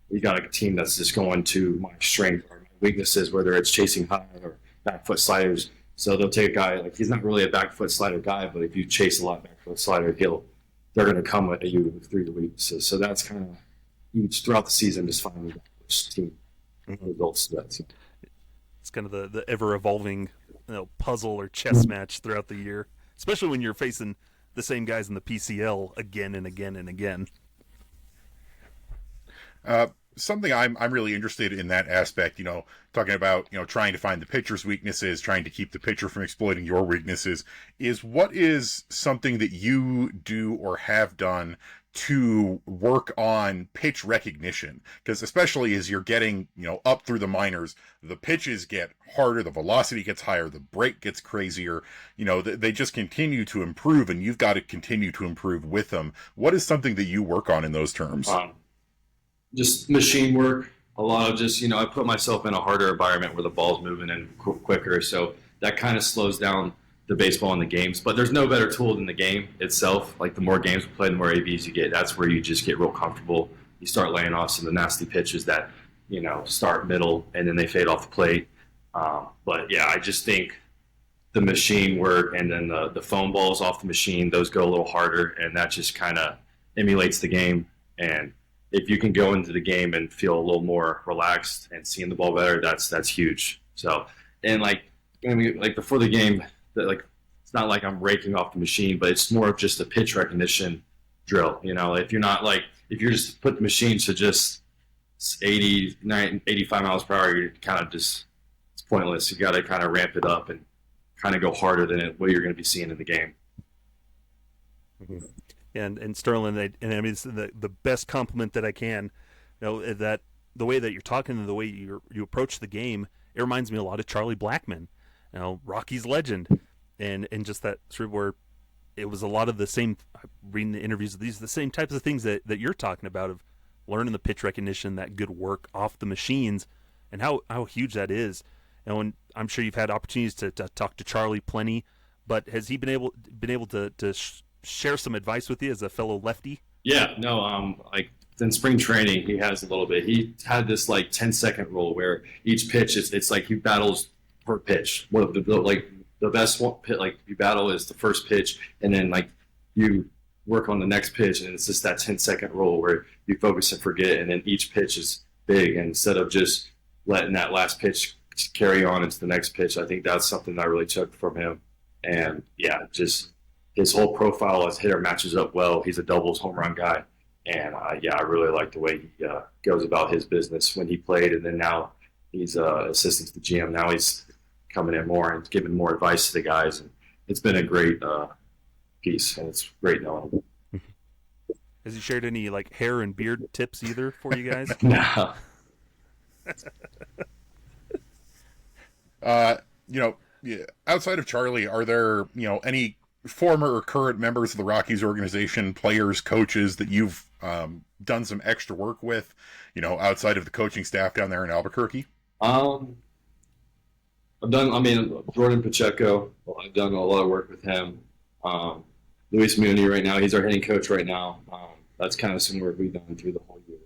you got a team that's just going to my strength or my weaknesses, whether it's chasing high or back foot sliders. So they'll take a guy, like he's not really a back foot slider guy, but if you chase a lot of back foot slider, they're going to come at you through the weaknesses. So that's kind of each throughout the season, just finding which team results to that team. It's kind of the ever evolving puzzle or chess match throughout the year, especially when you're facing the same guys in the PCL again and again and again. Something I'm really interested in that aspect, talking about, trying to find the pitcher's weaknesses, trying to keep the pitcher from exploiting your weaknesses, is what is something that you do or have done to work on pitch recognition? Because especially as you're getting, up through the minors, the pitches get harder, the velocity gets higher, the break gets crazier, they just continue to improve, and you've got to continue to improve with them. What is something that you work on in those terms? Just machine work. A lot of just, I put myself in a harder environment where the ball's moving in quicker. So that kind of slows down the baseball in the games. But there's no better tool than the game itself. Like the more games we play, the more ABs you get. That's where you just get real comfortable. You start laying off some of the nasty pitches that, start middle and then they fade off the plate. But yeah, I just think the machine work and then the foam balls off the machine, those go a little harder, and that just kind of emulates the game. And if you can go into the game and feel a little more relaxed and seeing the ball better, that's huge. So, and before the game, it's not like I'm raking off the machine, but it's more of just a pitch recognition drill. If you're just put the machine to just 85 miles per hour, you're kind of just, it's pointless. You got to kind of ramp it up and kind of go harder than what you're going to be seeing in the game. Mm-hmm. And Sterlin, and I mean, it's the best compliment that I can, that the way that you're talking and the way you approach the game, it reminds me a lot of Charlie Blackmon, Rockies legend, and just that sort of where it was a lot of the same, reading the interviews of the same types of things that you're talking about, of learning the pitch recognition, that good work off the machines, and how huge that is. And I'm sure you've had opportunities to talk to Charlie plenty, but has he been able to share some advice with you as a fellow lefty? Yeah, no, in spring training, he has a little bit. He had this 10-second rule where each pitch, it's like he battles per pitch. The best one, you battle is the first pitch, and then you work on the next pitch, and it's just that 10-second rule where you focus and forget, and then each pitch is big, and instead of just letting that last pitch carry on into the next pitch. I think that's something that I really took from him. And yeah, just his whole profile as hitter matches up well. He's a doubles home run guy. And yeah, I really like the way he goes about his business when he played. And then now he's assistant to the GM. Now he's coming in more and giving more advice to the guys. And it's been a great piece, and it's great knowing him. Has he shared any like hair and beard tips either for you guys? Nah. Outside of Charlie, are there, any former or current members of the Rockies organization, players, coaches that you've done some extra work with, outside of the coaching staff down there in Albuquerque? I've done, Jordan Pacheco, I've done a lot of work with him. Luis Mooney right now, he's our hitting coach right now. That's kind of some work we've done through the whole year.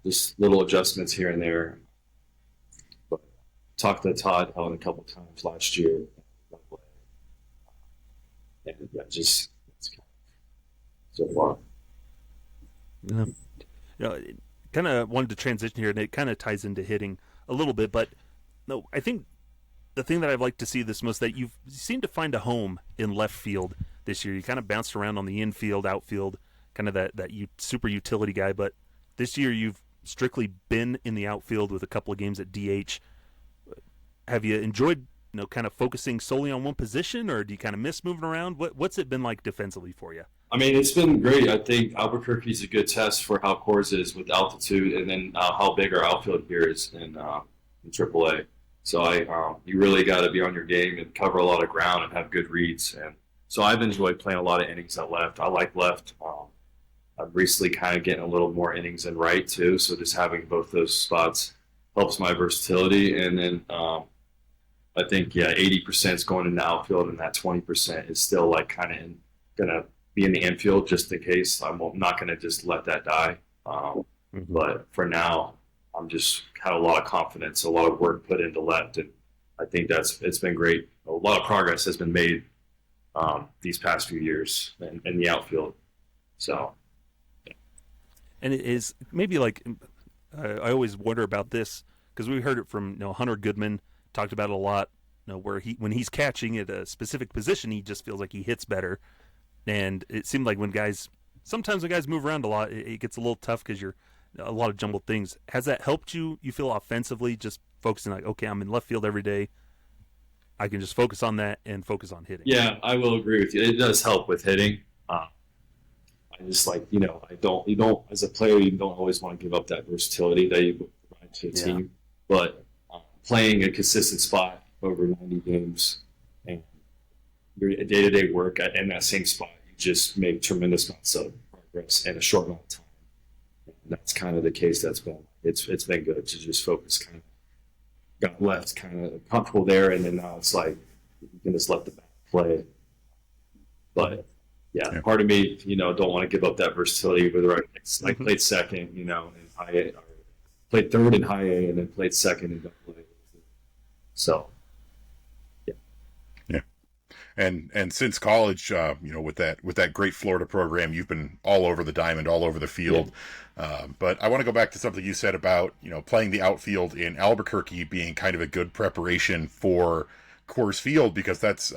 Just little adjustments here and there. But talked to Todd Helen a couple times last year. And yeah, just it's kind of so far. Yeah. Kind of wanted to transition here, and it kind of ties into hitting a little bit, but no, I think the thing that I'd like to see this most, that you seem to find a home in left field this year. You kind of bounced around on the infield, outfield, kind of that super utility guy, but this year you've strictly been in the outfield with a couple of games at DH. Have you enjoyed, kind of focusing solely on one position, or do you kind of miss moving around? What's it been like defensively for you? It's been great. I think Albuquerque's a good test for how Coors is with altitude, and then how big our outfield here is in AAA. So you really got to be on your game and cover a lot of ground and have good reads. And so I've enjoyed playing a lot of innings at left. I like left. I'm recently kind of getting a little more innings in right too. So just having both those spots helps my versatility. And then I think 80% is going in the outfield, and that 20% is still like kind of gonna be in the infield just in case. I'm not gonna just let that die. But for now, I'm just had a lot of confidence, a lot of work put into left, and I think it's been great. A lot of progress has been made these past few years in the outfield. So, yeah. And it is maybe like I always wonder about this because we heard it from Hunter Goodman talked about it a lot. Where when he's catching at a specific position, he just feels like he hits better. And it seemed like sometimes when guys move around a lot, it gets a little tough because you're a lot of jumbled things. Has that helped you feel offensively, just focusing like, okay, I'm in left field every day, I can just focus on that and focus on hitting? Yeah, I will agree with you. It does help with hitting. I just you don't as a player, you don't always want to give up that versatility that you provide to a team. But playing a consistent spot over 90 games and your day-to-day work in that same spot, you just make tremendous amounts of progress in a short amount of time. That's kind of the case that's been. It's been good to just focus, kind of got left kind of comfortable there, and then now it's like you can just let the bat play. But yeah, part of me, don't want to give up that versatility. Whether I played second, in high A, or played third in high A, and then played second in double A. So yeah. And since college, with that great Florida program, you've been all over the diamond, all over the field. Yeah. But I want to go back to something you said about, playing the outfield in Albuquerque being kind of a good preparation for Coors Field, because that's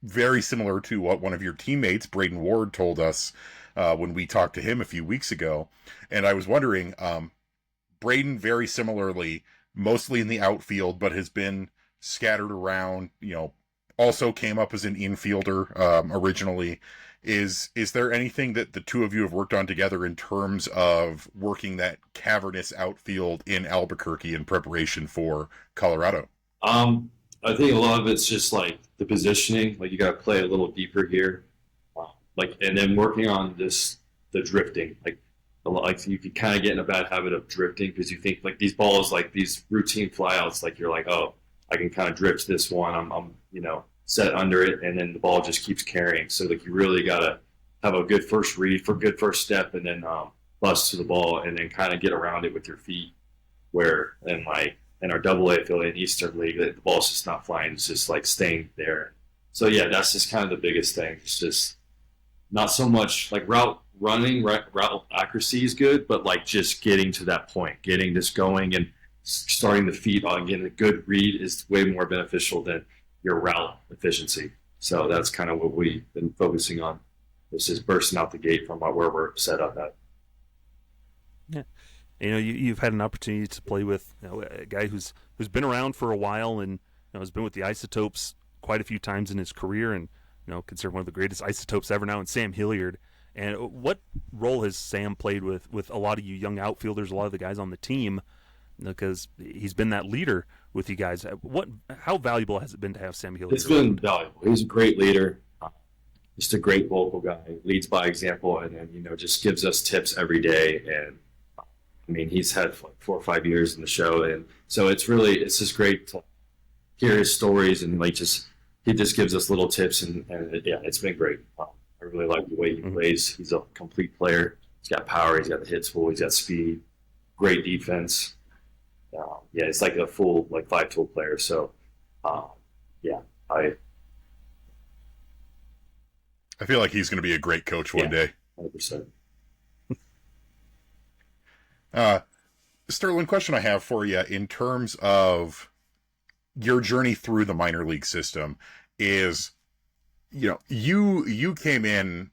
very similar to what one of your teammates, Braden Ward, told us when we talked to him a few weeks ago. And I was wondering, Braden very similarly, mostly in the outfield, but has been scattered around, also came up as an infielder originally. Is there anything that the two of you have worked on together in terms of working that cavernous outfield in Albuquerque in preparation for Colorado? I think a lot of it's just like the positioning. Like you got to play a little deeper here, and then working on the drifting. Like you could kind of get in a bad habit of drifting because you think like these balls, like these routine flyouts, like you're like, oh, I can kind of drift this one. I'm set under it, and then the ball just keeps carrying. So like you really got to have a good first read, for good first step, and then bust to the ball, and then kind of get around it with your feet. Where in our Double A affiliate in Eastern League, the ball's just not flying; it's just like staying there. So yeah, that's just kind of the biggest thing. It's just not so much like route accuracy is good, but like just getting to that point, getting this going, and starting the feet on getting a good read is way more beneficial than your route efficiency. So that's kind of what we've been focusing on. It's just bursting out the gate from where we're set up at. Yeah. You've had an opportunity to play with a guy who's been around for a while and has been with the Isotopes quite a few times in his career, and considered one of the greatest Isotopes ever now, and Sam Hilliard. And what role has Sam played with a lot of you young outfielders, a lot of the guys on the team? Because he's been that leader with you guys. How valuable has it been to have Sam Hilliard? It's been valuable. He's a great leader. Just a great vocal guy. Leads by example, and then just gives us tips every day. And I mean, he's had like 4 or 5 years in the show, and so it's just great to hear his stories, and he just gives us little tips, and yeah, it's been great. I really like the way he plays. He's a complete player. He's got power. He's got the hit tool. He's got speed. Great defense. Yeah, it's like a full 5-tool player. So, yeah, I feel like he's going to be a great coach one day. 100%. Sterlin, question I have for you in terms of your journey through the minor league system is, you came in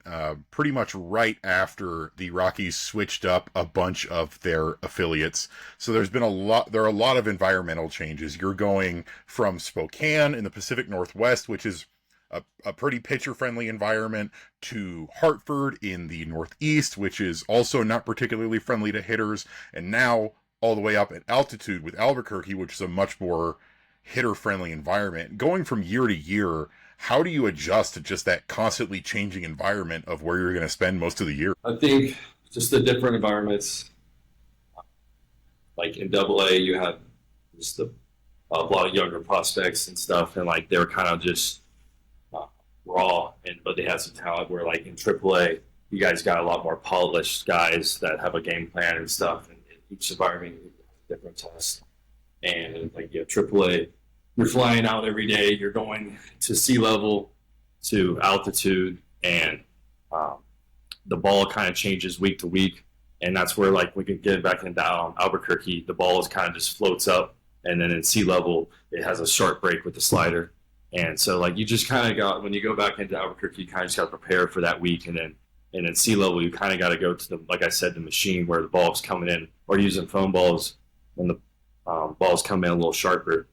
pretty much right after the Rockies switched up a bunch of their affiliates. So there are a lot of environmental changes. You're going from Spokane in the Pacific Northwest, which is a pretty pitcher-friendly environment, to Hartford in the Northeast, which is also not particularly friendly to hitters, and now all the way up at altitude with Albuquerque, which is a much more hitter-friendly environment. Going from year to year, how do you adjust to just that constantly changing environment of where you're going to spend most of the year? I think just the different environments, like in AA, you have just a lot of younger prospects and stuff, and they're kind of just raw, but they have some talent. Where in AAA, you guys got a lot more polished guys that have a game plan and stuff, and each environment is a different test. And AAA, you're flying out every day. You're going to sea level, to altitude, and the ball kind of changes week to week. And that's where we can get back into Albuquerque. The ball is kind of just floats up, and then in sea level, it has a sharp break with the slider. And so you just kind of got, when you go back into Albuquerque, you kind of just got to prepare for that week. And in sea level, you kind of got to go to the machine where the ball's coming in, or using foam balls when the balls come in a little sharper.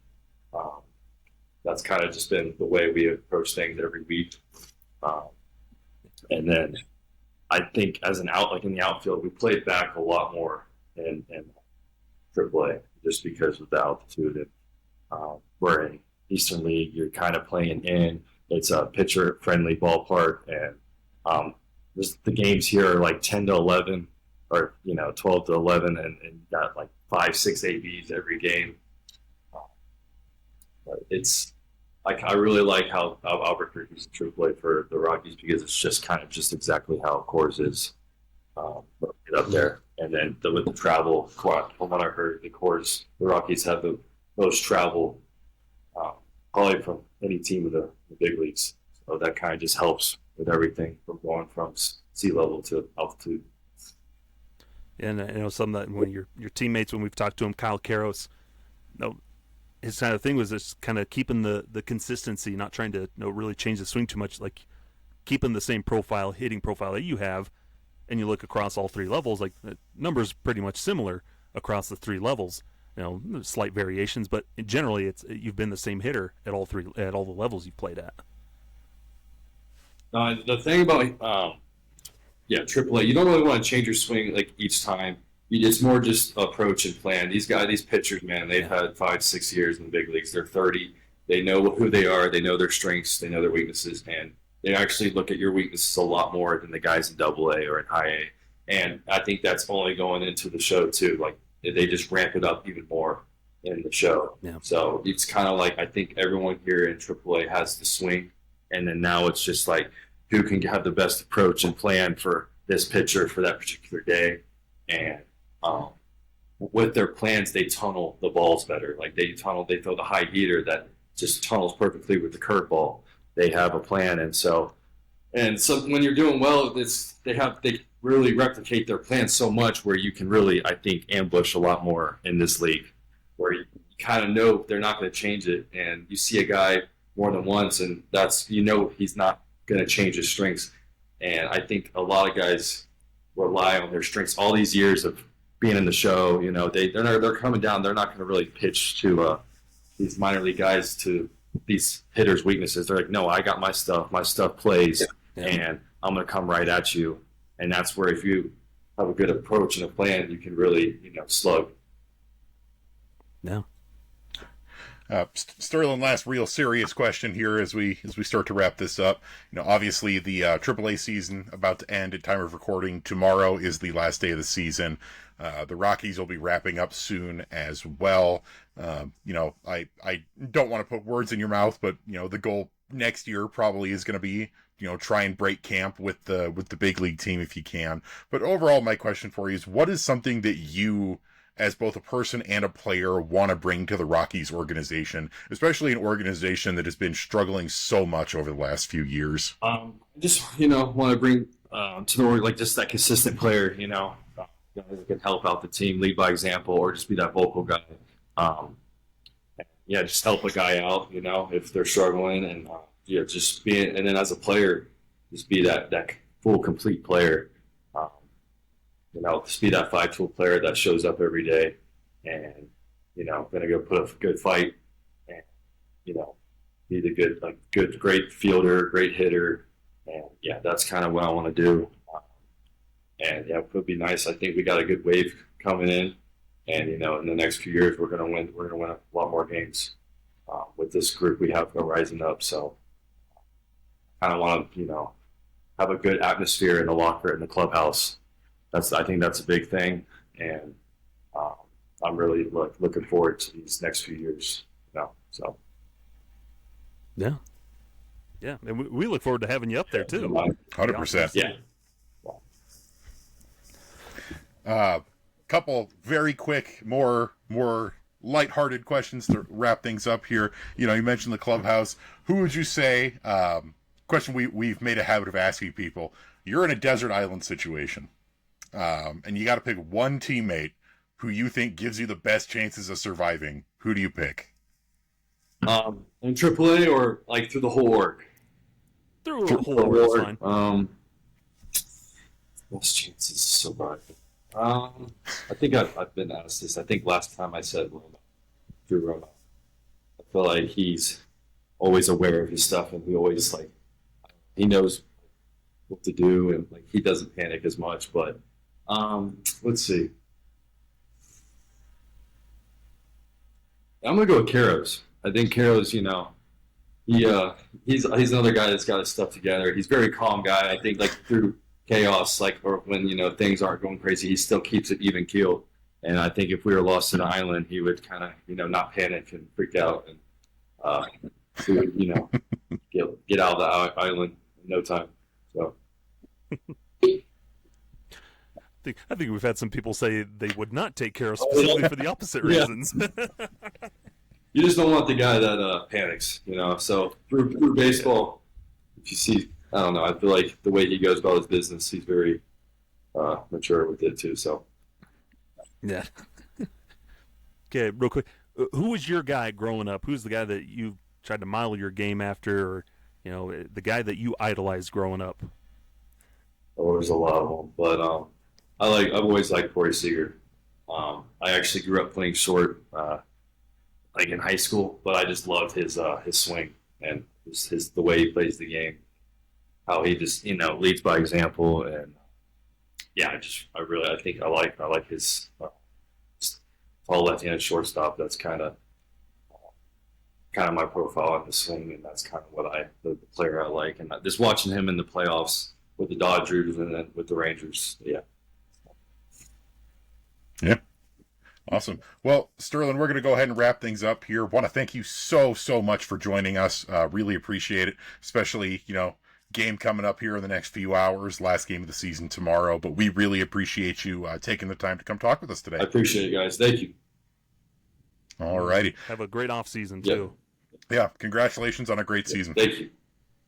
That's kind of just been the way we approach things every week. And then I think as in the outfield, we played back a lot more in AAA just because of the altitude. And we're in Eastern League, you're kind of playing in. It's a pitcher-friendly ballpark, and the games here are 10 to 11, or 12 to 11, and you got 5, 6 ABs every game. But it's I really like how Albuquerque is a AAA for the Rockies, because it's just kind of just exactly how Coors is up there. And then with the travel, from what I heard, the Rockies have the most travel probably from any team in the big leagues. So that kind of just helps with everything from going from sea level to altitude. And some that when your teammates, when we've talked to him, Kyle Karros, his kind of thing was just kind of keeping the consistency, not trying to really change the swing too much, keeping the same hitting profile that you have. And you look across all 3 levels, the numbers pretty much similar across the 3 levels. Slight variations, but generally you've been the same hitter at all the levels you've played at. The thing about AAA, you don't really want to change your swing each time. It's more just approach and plan. These pitchers, man, they've had 5, 6 years in the big leagues. They're 30. They know who they are. They know their strengths. They know their weaknesses, and they actually look at your weaknesses a lot more than the guys in AA or in High A. And I think that's only going into the show too. They just ramp it up even more in the show. Yeah. So it's kind of I think everyone here in AAA has the swing, and then now it's just who can have the best approach and plan for this pitcher for that particular day. And with their plans, they tunnel the balls better. They throw the high heater that just tunnels perfectly with the curveball. They have a plan, and so when you're doing well, they really replicate their plan so much where you can really, I think, ambush a lot more in this league, where you kind of know they're not going to change it. And you see a guy more than once, and that's, he's not going to change his strengths. And I think a lot of guys rely on their strengths all these years of being in the show. They're coming down. They're not going to really pitch to these minor league guys to these hitters' weaknesses. They're like, no, I got my stuff. My stuff plays, and I'm going to come right at you. And that's where, if you have a good approach and a plan, you can really, slug. Yeah. Sterlin, last real serious question here as we start to wrap this up. Obviously the AAA season about to end at time of recording. Tomorrow is the last day of the season. The Rockies will be wrapping up soon as well. I don't want to put words in your mouth, but the goal next year probably is going to be try and break camp with the big league team if you can. But overall, my question for you is, what is something that you, as both a person and a player, want to bring to the Rockies organization, especially an organization that has been struggling so much over the last few years? I just, want to bring to the org, like, just that consistent player, that can help out the team, lead by example, or just be that vocal guy. Just help a guy out, if they're struggling, and just being, and then as a player, just be that full, complete player. Just be that 5-tool player that shows up every day and, going to go put up a good fight and, be the great fielder, great hitter. And that's kind of what I want to do. It would be nice. I think we got a good wave coming in, and, in the next few years, we're going to win. We're going to win a lot more games with this group we have rising up. So I kind of want to, have a good atmosphere in the locker, in the clubhouse. I think that's a big thing, and I'm really looking forward to these next few years. So yeah, and we look forward to having you up there too. 100%. Yeah. Couple very quick, more lighthearted questions to wrap things up here. You mentioned the clubhouse. Who would you say? Question we've made a habit of asking people. You're in a desert island situation. And you got to pick one teammate who you think gives you the best chances of surviving. Who do you pick? In AAA or like through the whole org? Through the whole org, fine. Best chances of surviving. I think I've been asked this. I think last time I said Romo, Drew Romo. I feel like he's always aware of his stuff, and he knows what to do, and he doesn't panic as much, but. Let's see. I'm gonna go with Caros. I think Caros, he's another guy that's got his stuff together. He's a very calm guy. I think through chaos, or when things aren't going crazy, he still keeps it even keeled. And I think if we were lost in an island, he would kind of not panic and freak out, and he would get out of the island in no time. So. I think we've had some people say they would not take care of specifically for the opposite reasons. You just don't want the guy that panics, So through baseball, if you see, I don't know, I feel like the way he goes about his business, he's very mature with it too. So yeah. Okay, real quick, who was your guy growing up? Who's the guy that you tried to model your game after, or the guy that you idolized growing up? Oh, there's a lot of them, but I've always liked Corey Seager. I actually grew up playing short, in high school, but I just loved his swing and the way he plays the game, how he just leads by example, and I think I like his tall left-handed shortstop. That's kind of my profile in the swing, and that's kind of what the player I like, and just watching him in the playoffs with the Dodgers and then with the Rangers, yeah. Yeah. Awesome. Well, Sterlin, we're going to go ahead and wrap things up here. Want to thank you so much for joining us. Really appreciate it, especially, game coming up here in the next few hours, last game of the season tomorrow. But we really appreciate you taking the time to come talk with us today. I appreciate it, guys. Thank you. All righty. Have a great off season too. Yeah. Congratulations on a great season. Thank you.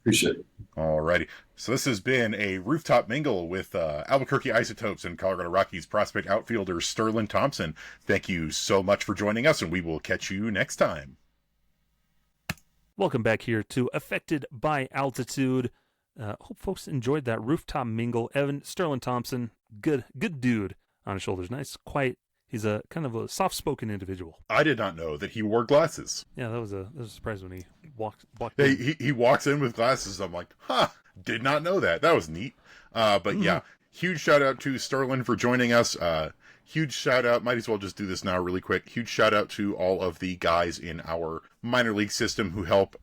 Appreciate it. All righty. So this has been a Rooftop Mingle with Albuquerque Isotopes and Colorado Rockies prospect outfielder Sterlin Thompson. Thank you so much for joining us, and we will catch you next time. Welcome back here to Affected by Altitude. Hope folks enjoyed that Rooftop Mingle. Evan, Sterlin Thompson, good dude on his shoulders. Nice, quiet. He's a kind of a soft-spoken individual. I did not know that he wore glasses. Yeah, that was a surprise when he walked Hey, in. he walks in with glasses. I'm like, did not know that. That was neat. But yeah, huge shout out to Sterlin for joining us. Huge shout out, might as well just do this now really quick. Huge shout out to all of the guys in our minor league system who help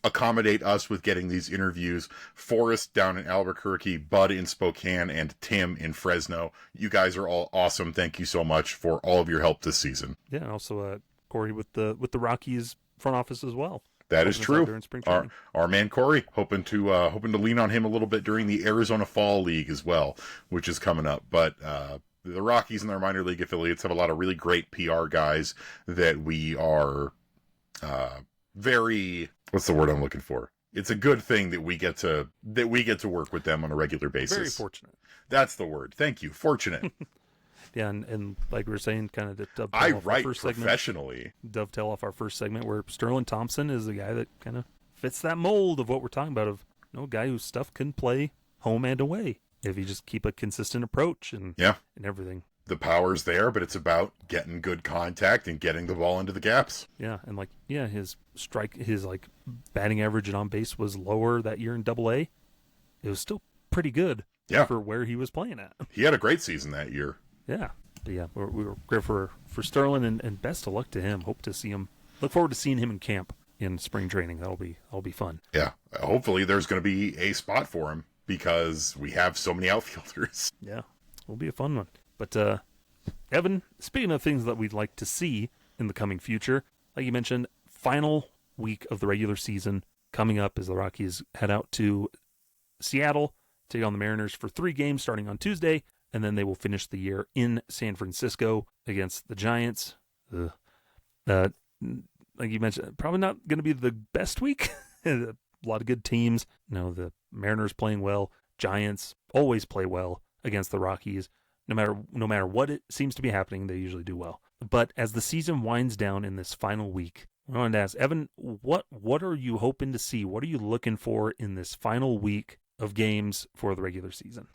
accommodate us with getting these interviews. Forrest down in Albuquerque, Bud in Spokane, and Tim in Fresno. You guys are all awesome. Thank you so much for all of your help this season. Yeah, and also Corey with the Rockies front office as well. That is true. Our Our man Corey, hoping to lean on him a little bit during the Arizona Fall League as well, which is coming up. But the Rockies and their minor league affiliates have a lot of really great PR guys that we are very, what's the word I'm looking for? It's a good thing that we get to work with them on a regular basis. Very fortunate. That's the word. Thank you. Fortunate. Yeah, and like we were saying, kind of to dovetail I off write our first professionally. Dovetail off our first segment, where Sterlin Thompson is the guy that kind of fits that mold of what we're talking about, of a guy whose stuff can play home and away if you just keep a consistent approach and everything. The power's there, but it's about getting good contact and getting the ball into the gaps. Yeah, and his batting average and on base was lower that year in Double-A. It was still pretty good for where he was playing at. He had a great season that year. Yeah. But yeah, we were great for Sterlin, and best of luck to him. Hope to see him. Look forward to seeing him in camp in spring training. That'll be fun. Yeah. Hopefully there's going to be a spot for him because we have so many outfielders. Yeah. It'll be a fun one. But Evan, speaking of things that we'd like to see in the coming future, like you mentioned, final week of the regular season coming up as the Rockies head out to Seattle, take on the Mariners for 3 games starting on Tuesday, and then they will finish the year in San Francisco against the Giants. Like you mentioned, probably not going to be the best week. A lot of good teams. The Mariners playing well. Giants always play well against the Rockies. No matter what it seems to be happening, they usually do well. But as the season winds down in this final week, I wanted to ask, Evan, what are you hoping to see? What are you looking for in this final week of games for the regular season?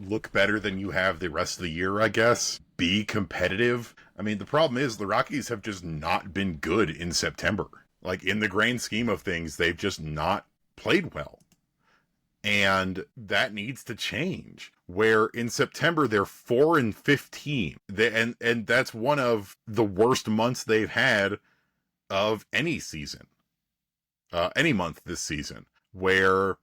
Look better than you have the rest of the year, I guess. Be competitive. I mean, the problem is the Rockies have just not been good in September. Like, in the grand scheme of things, they've just not played well. And that needs to change. Where in September they're 4-15, and that's one of the worst months they've had of any season, any month this season. Where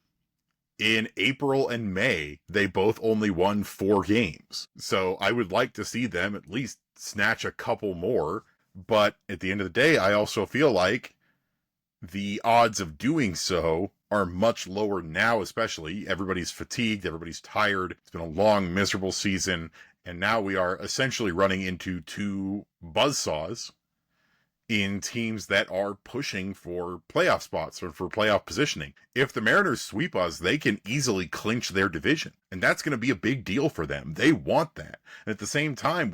in April and May they both only won 4 games. So I would like to see them at least snatch a couple more. But at the end of the day, I also feel like the odds of doing so are much lower now, especially. Everybody's fatigued, everybody's tired. It's been a long, miserable season, and now we are essentially running into 2 buzzsaws in teams that are pushing for playoff spots or for playoff positioning. If the Mariners sweep us, they can easily clinch their division, and that's going to be a big deal for them. They want that. And at the same time,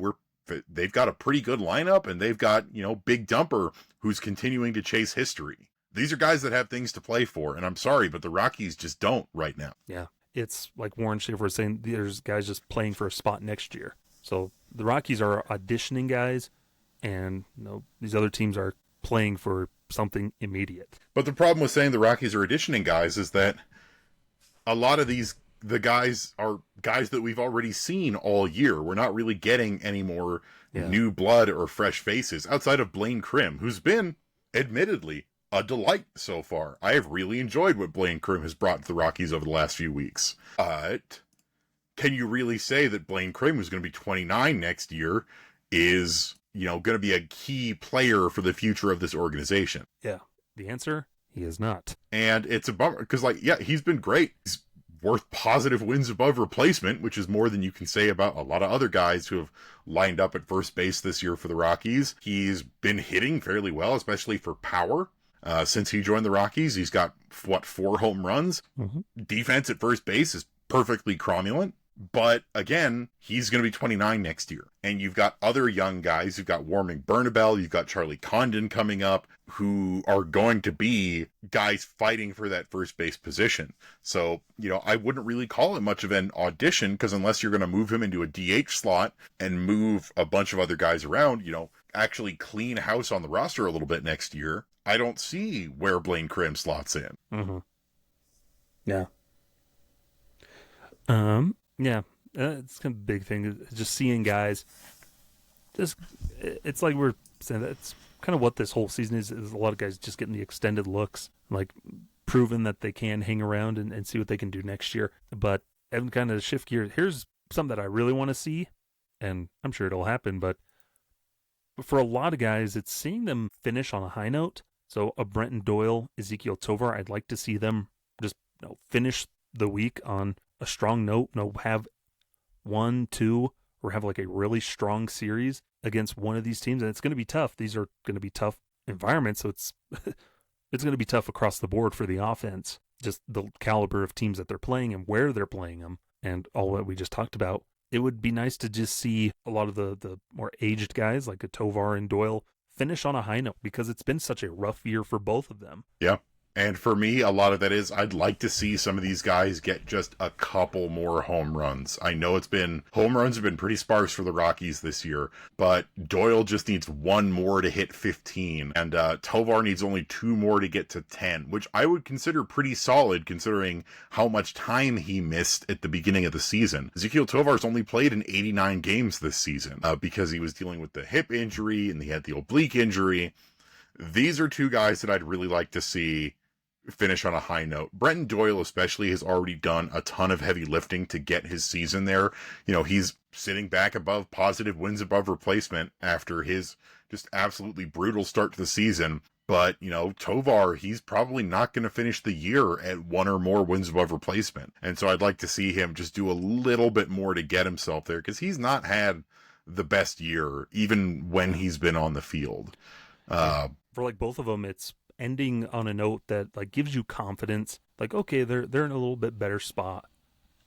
they've got a pretty good lineup, and they've got, Big Dumper, who's continuing to chase history. These are guys that have things to play for, and I'm sorry, but the Rockies just don't right now. Yeah, it's like Warren Schaefer was saying, there's guys just playing for a spot next year. So the Rockies are auditioning guys, and these other teams are playing for something immediate. But the problem with saying the Rockies are auditioning guys is that a lot of the guys are guys that we've already seen all year. We're not really getting any more new blood or fresh faces outside of Blaine Crim, who's been, admittedly, a delight so far. I have really enjoyed what Blaine Crim has brought to the Rockies over the last few weeks. But can you really say that Blaine Crim, who's going to be 29 next year, is, going to be a key player for the future of this organization? Yeah. The answer, he is not. And it's a bummer because, he's been great. He's worth positive wins above replacement, which is more than you can say about a lot of other guys who have lined up at first base this year for the Rockies. He's been hitting fairly well, especially for power. Since he joined the Rockies, he's got, 4 home runs? Mm-hmm. Defense at first base is perfectly cromulent. But again, he's going to be 29 next year. And you've got other young guys. You've got Warming Bernabel. You've got Charlie Condon coming up, who are going to be guys fighting for that first base position. So, I wouldn't really call it much of an audition, because unless you're going to move him into a DH slot and move a bunch of other guys around, actually clean house on the roster a little bit next year, I don't see where Blaine Crim slots in. Mm-hmm. Yeah. Yeah, it's kind of a big thing. Just seeing guys, it's like we're saying, that's kind of what this whole season is a lot of guys just getting the extended looks, like proving that they can hang around and see what they can do next year. But Evan, kind of shift gears, here's something that I really want to see, and I'm sure it'll happen, but for a lot of guys, it's seeing them finish on a high note. So a Brenton Doyle, Ezekiel Tovar, I'd like to see them just finish the week on a strong note, have 1, 2, or have like a really strong series against one of these teams. And it's going to be tough. These are going to be tough environments. So it's going to be tough across the board for the offense, just the caliber of teams that they're playing and where they're playing them and all that we just talked about. It would be nice to just see a lot of the more aged guys like a Tovar and Doyle finish on a high note, because it's been such a rough year for both of them. Yeah. And for me, a lot of that is I'd like to see some of these guys get just a couple more home runs. I know home runs have been pretty sparse for the Rockies this year, but Doyle just needs 1 more to hit 15, and Tovar needs only 2 more to get to 10, which I would consider pretty solid considering how much time he missed at the beginning of the season. Ezekiel Tovar's only played in 89 games this season because he was dealing with the hip injury and he had the oblique injury. These are 2 guys that I'd really like to see finish on a high note. Brenton Doyle especially has already done a ton of heavy lifting to get his season there. He's sitting back above positive wins above replacement after his just absolutely brutal start to the season. But, Tovar, he's probably not going to finish the year at 1 or more wins above replacement. And so I'd like to see him just do a little bit more to get himself there, because he's not had the best year, even when he's been on the field. For like both of them, it's ending on a note that like gives you confidence, like, okay, they're in a little bit better spot,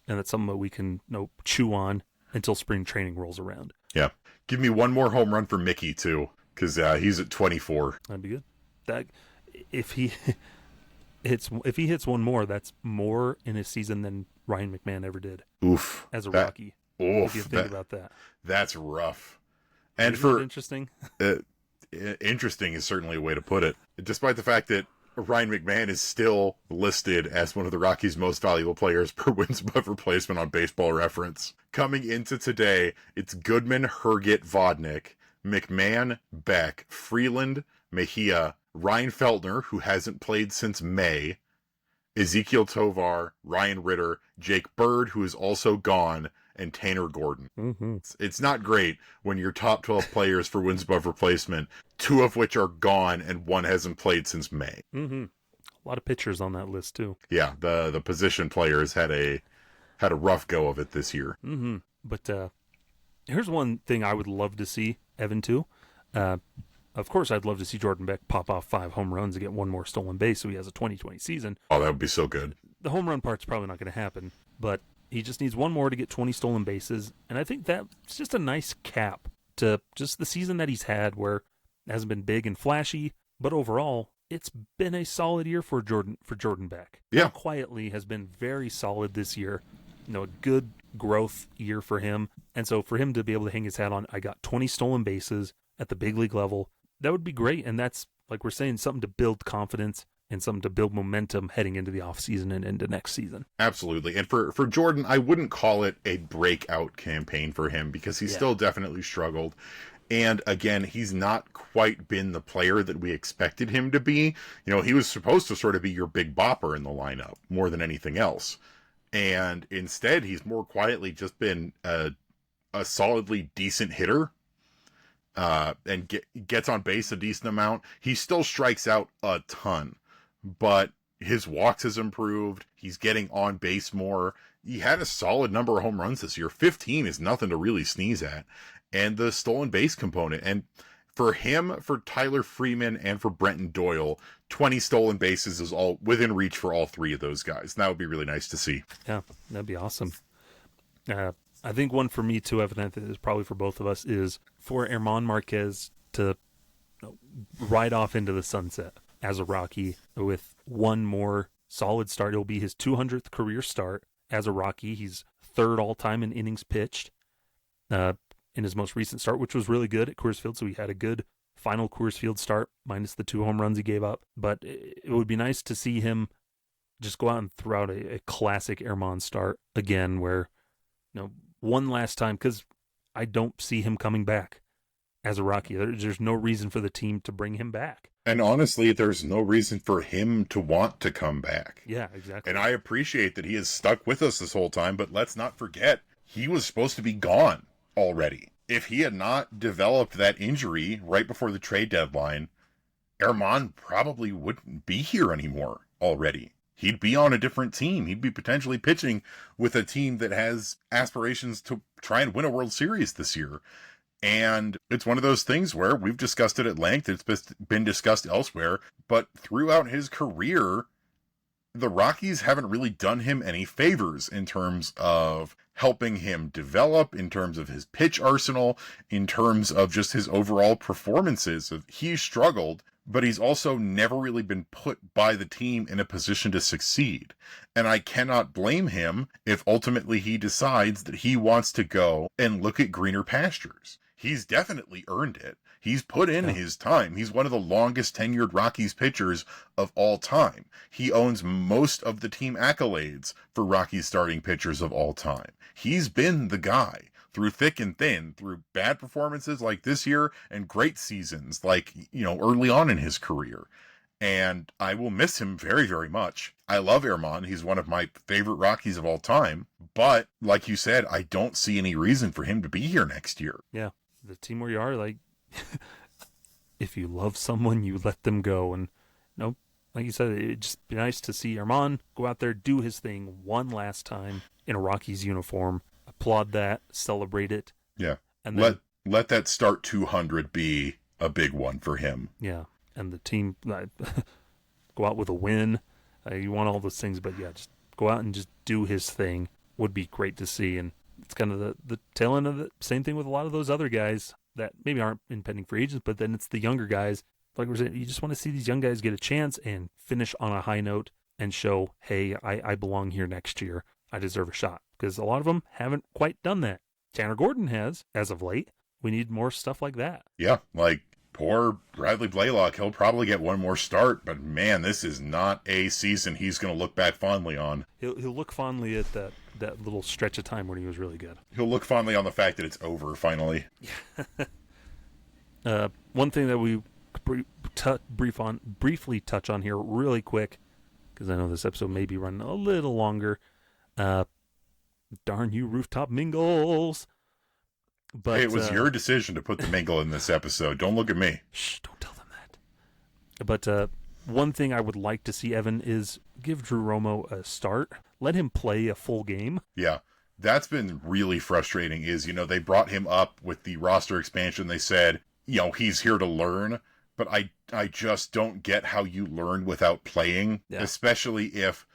and that's something that we can chew on until spring training rolls around. Yeah, give me 1 more home run for Mickey too, because he's at 24. That'd be good. That if he hits 1 more, that's more in a season than Ryan McMahon ever did. Oof, as a Rocky. Oof, if you think about that, that's rough. And Isn't for it interesting. Interesting is certainly a way to put it. Despite the fact that Ryan McMahon is still listed as one of the Rockies' most valuable players per wins above replacement on Baseball Reference. Coming into today, it's Goodman, Herget, Vodnik, McMahon, Beck, Freeland, Mejia, Ryan Feltner, who hasn't played since May, Ezekiel Tovar, Ryan Ritter, Jake Bird, who is also gone, and Tanner Gordon. Mm-hmm. It's not great when your top 12 players for wins above replacement, 2 of which are gone and 1 hasn't played since May. Mm-hmm. A lot of pitchers on that list too. Yeah, the position players had a rough go of it this year. Mm-hmm. But here's one thing I would love to see, Evan, too. Of course, I'd love to see Jordan Beck pop off 5 home runs and get 1 more stolen base so he has a 2020 season. Oh, that would be so good. The home run part's probably not going to happen, but he just needs 1 more to get 20 stolen bases, and I think that's just a nice cap to just the season that he's had, where it hasn't been big and flashy, but overall, it's been a solid year for Jordan Beck. Yeah. Quietly has been very solid this year. A good growth year for him, and so for him to be able to hang his hat on, I got 20 stolen bases at the big league level, that would be great, and that's, like we're saying, something to build confidence and something to build momentum heading into the offseason and into next season. Absolutely. And for Jordan, I wouldn't call it a breakout campaign for him, because he's still definitely struggled. And again, he's not quite been the player that we expected him to be. He was supposed to sort of be your big bopper in the lineup more than anything else. And instead, he's more quietly just been a solidly decent hitter. And gets on base a decent amount. He still strikes out a ton, but his walks has improved. He's getting on base more. He had a solid number of home runs this year. 15 is nothing to really sneeze at. And the stolen base component. And for him, for Tyler Freeman, and for Brenton Doyle, 20 stolen bases is all within reach for all 3 of those guys. And that would be really nice to see. Yeah, that'd be awesome. I think one for me too, Evan, that is probably for both of us, is for Germán Márquez to ride off into the sunset as a Rocky with one more solid start. It'll be his 200th career start as a Rocky. He's third all-time in innings pitched in his most recent start, which was really good at Coors Field, so he had a good final Coors Field start, minus the 2 home runs he gave up. But it would be nice to see him just go out and throw out a classic Germán start again, where, one last time, because I don't see him coming back as a Rocky. There's no reason for the team to bring him back. And honestly, there's no reason for him to want to come back. Yeah, exactly. And I appreciate that he has stuck with us this whole time, but let's not forget, he was supposed to be gone already. If he had not developed that injury right before the trade deadline, Germán probably wouldn't be here anymore already. He'd be on a different team. He'd be potentially pitching with a team that has aspirations to try and win a World Series this year. And it's one of those things where we've discussed it at length. It's been discussed elsewhere. But throughout his career, the Rockies haven't really done him any favors in terms of helping him develop, in terms of his pitch arsenal, in terms of just his overall performances. He's struggled, but he's also never really been put by the team in a position to succeed. And I cannot blame him if ultimately he decides that he wants to go and look at greener pastures. He's definitely earned it. He's put in his time. He's one of the longest tenured Rockies pitchers of all time. He owns most of the team accolades for Rockies starting pitchers of all time. He's been the guy through thick and thin, through bad performances like this year and great seasons like, early on in his career. And I will miss him very, very much. I love Germán. He's one of my favorite Rockies of all time. But like you said, I don't see any reason for him to be here next year. Yeah. The team where you are, like, if you love someone, you let them go. And, like you said, it'd just be nice to see Germán go out there, do his thing one last time in a Rockies uniform. Applaud that, celebrate it. Yeah. And then, let that start 200 be a big one for him. Yeah. And the team go out with a win. You want all those things, but yeah, just go out and just do his thing would be great to see. And it's kind of the tail end of the same thing with a lot of those other guys that maybe aren't impending free agents, but then it's the younger guys. Like we're saying, you just want to see these young guys get a chance and finish on a high note and show, hey, I belong here next year. I deserve a shot. Because a lot of them haven't quite done that. Tanner Gordon has, as of late. We need more stuff like that. Yeah, like poor Bradley Blaylock. He'll probably get one more start, but man, this is not a season he's going to look back fondly on. He'll look fondly at that little stretch of time when he was really good. He'll look fondly on the fact that it's over, finally. One thing that we briefly touch on here really quick, because I know this episode may be running a little longer. Darn you, Rooftop Mingles. But it was your decision to put the mingle in this episode. Don't look at me. Shh, don't tell them that. But one thing I would like to see, Evan, is give Drew Romo a start. Let him play a full game. Yeah, that's been really frustrating is, they brought him up with the roster expansion. They said, he's here to learn. But I just don't get how you learn without playing, especially if,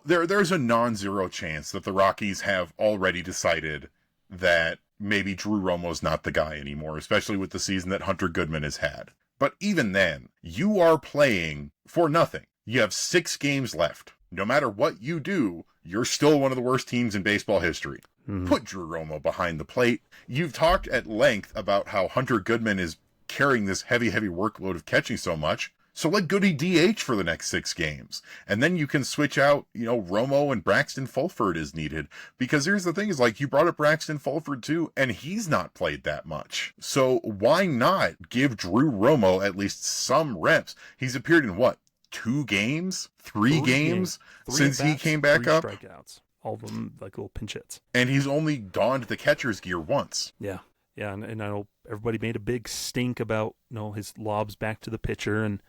there's a non-zero chance that the Rockies have already decided that maybe Drew Romo's not the guy anymore, especially with the season that Hunter Goodman has had. But even then, you are playing for nothing. You have 6 games left. No matter what you do, you're still one of the worst teams in baseball history. Mm-hmm. Put Drew Romo behind the plate. You've talked at length about how Hunter Goodman is carrying this heavy workload of catching so much. So let Goody DH for the next 6 games. And then you can switch out, Romo and Braxton Fulford as needed. Because here's the thing is, you brought up Braxton Fulford too, and he's not played that much. So why not give Drew Romo at least some reps? He's appeared in 2 games? 3 games since he came back up? 3 strikeouts. All of them like little pinch hits. And he's only donned the catcher's gear once. Yeah. Yeah, and I know everybody made a big stink about his lobs back to the pitcher, and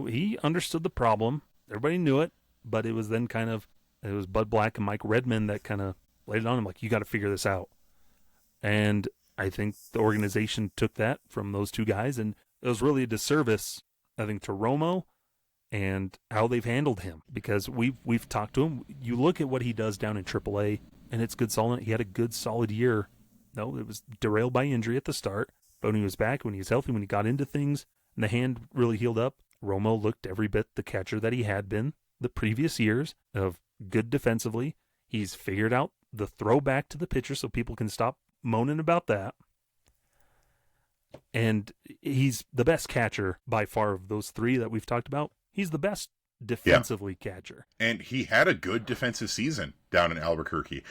he understood the problem. Everybody knew it, but it was then it was Bud Black and Mike Redmond that kind of laid it on him, like, you got to figure this out. And I think the organization took that from those 2 guys, and it was really a disservice, I think, to Romo and how they've handled him, because we've talked to him. You look at what he does down in AAA, and it's good solid. He had a good solid year. No, it was derailed by injury at the start, but when he was back, when he was healthy, when he got into things, and the hand really healed up, Romo looked every bit the catcher that he had been the previous years, of good defensively. He's figured out the throw back to the pitcher so people can stop moaning about that. And he's the best catcher by far of those three that we've talked about. He's the best defensively catcher. And he had a good defensive season down in Albuquerque.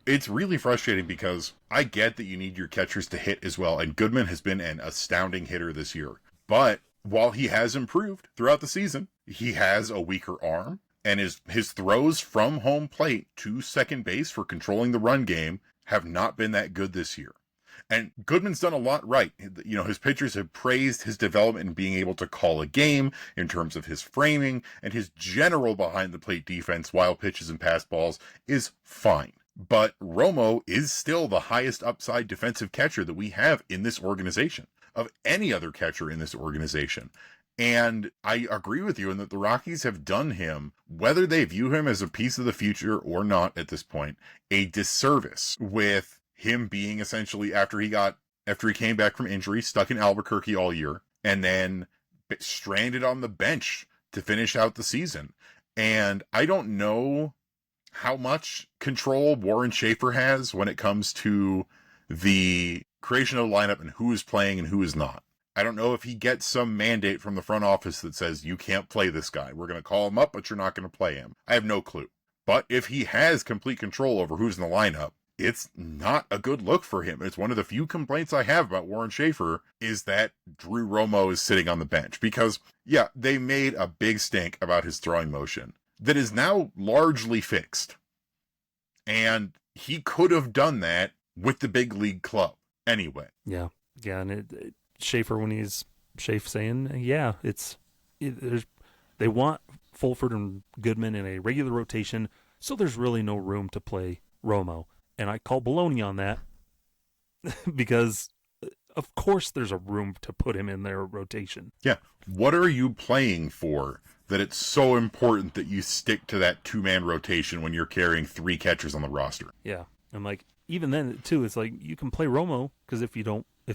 It's really frustrating because I get that you need your catchers to hit as well, and Goodman has been an astounding hitter this year. But while he has improved throughout the season, he has a weaker arm, and his throws from home plate to second base for controlling the run game have not been that good this year. And Goodman's done a lot right. You know, his pitchers have praised his development in being able to call a game in terms of his framing, and his general behind the plate defense, wild pitches and pass balls, is fine. But Romo is still the highest upside defensive catcher that we have in this organization, of any other catcher in this organization. And I agree with you in that the Rockies have done him, whether they view him as a piece of the future or not at this point, a disservice with him being essentially, after he came back from injury, stuck in Albuquerque all year, and then stranded on the bench to finish out the season. And I don't know how much control Warren Schaefer has when it comes to the creation of the lineup and who is playing and who is not. I don't know if he gets some mandate from the front office that says, you can't play this guy. We're going to call him up, but you're not going to play him. I have no clue. But if he has complete control over who's in the lineup, it's not a good look for him. It's one of the few complaints I have about Warren Schaefer is that Drew Romo is sitting on the bench. Because, yeah, they made a big stink about his throwing motion that is now largely fixed. And he could have done that with the big league club anyway. Yeah. Yeah, and Schaefer, when he's saying, yeah, they want Fulford and Goodman in a regular rotation, so there's really no room to play Romo. And I call baloney on that because, of course, there's a room to put him in their rotation. Yeah. What are you playing for that it's so important that you stick to that two-man rotation when you're carrying three catchers on the roster? Yeah. And, like, even then, too, it's like you can play Romo because if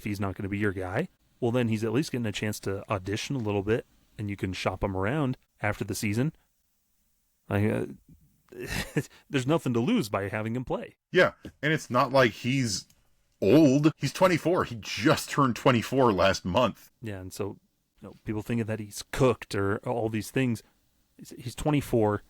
he's not going to be your guy, well, then he's at least getting a chance to audition a little bit and you can shop him around after the season. There's nothing to lose by having him play. Yeah, and it's not like he's old. He's 24. He just turned 24 last month. Yeah, and so people thinking that he's cooked or all these things. He's 24,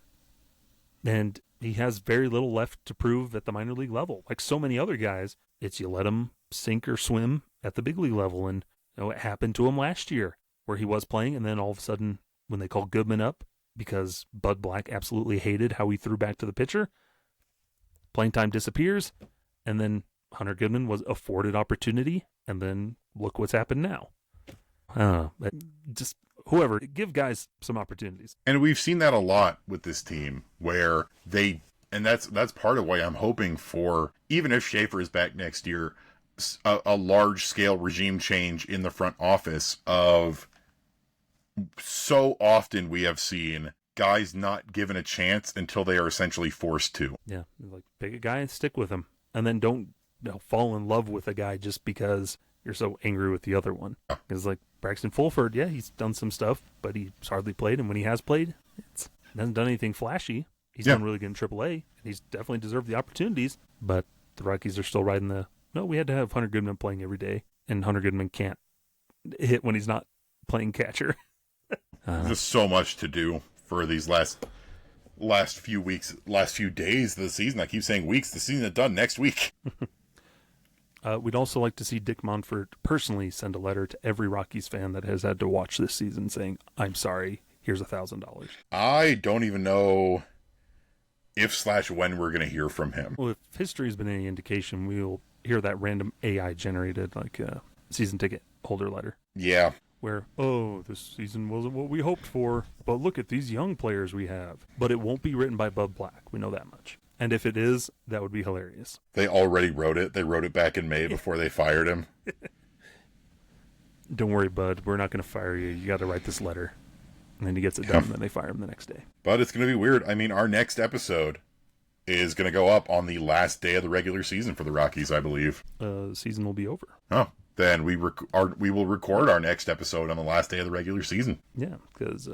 and he has very little left to prove at the minor league level. Like so many other guys, it's you let him sink or swim at the big league level, and it happened to him last year where he was playing, and then all of a sudden when they called Goodman up, because Bud Black absolutely hated how he threw back to the pitcher, playing time disappears, and then Hunter Goodman was afforded opportunity, and then look what's happened now. But just whoever, give guys some opportunities. And we've seen that a lot with this team, where and that's part of why I'm hoping for, even if Schaefer is back next year, a large-scale regime change in the front office of... So often we have seen guys not given a chance until they are essentially forced to. Yeah, like pick a guy and stick with him, and then don't fall in love with a guy just because you're so angry with the other one. Because like Braxton Fulford, yeah, he's done some stuff, but he's hardly played, and when he has played, he hasn't done anything flashy. He's done really good in AAA, and he's definitely deserved the opportunities. But the Rockies are still riding we had to have Hunter Goodman playing every day, and Hunter Goodman can't hit when he's not playing catcher. There's so much to do for these last few weeks, last few days of the season. I keep saying weeks. The season is done next week. We'd also like to see Dick Monfort personally send a letter to every Rockies fan that has had to watch this season saying, I'm sorry, here's $1,000. I don't even know if/when we're going to hear from him. Well, if history has been any indication, we'll hear that random AI-generated season ticket holder letter. Yeah. Where, this season wasn't what we hoped for, but look at these young players we have. But it won't be written by Bud Black. We know that much. And if it is, that would be hilarious. They already wrote it. They wrote it back in May before they fired him. Don't worry, Bud. We're not going to fire you. You got to write this letter. And then he gets it done, and then they fire him the next day. But it's going to be weird. I mean, our next episode is going to go up on the last day of the regular season for the Rockies, I believe. Season will be over. Oh, then we will record our next episode on the last day of the regular season. Yeah, because,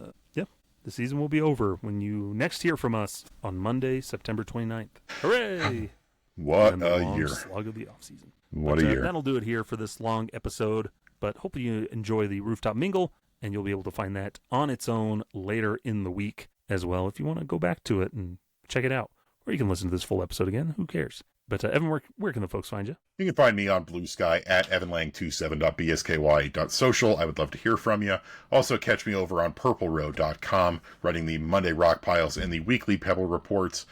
the season will be over when you next hear from us on Monday, September 29th. Hooray! What a year. Slog of the offseason. What a year. That'll do it here for this long episode, but hopefully you enjoy the Rooftop Mingle, and you'll be able to find that on its own later in the week as well if you want to go back to it and check it out. Or you can listen to this full episode again. Who cares? But Evan, where can the folks find you? You can find me on Blue Sky at evanlang27.bsky.social. I would love to hear from you. Also catch me over on purplerow.com, running the Monday Rock Piles and the weekly Pebble Reports.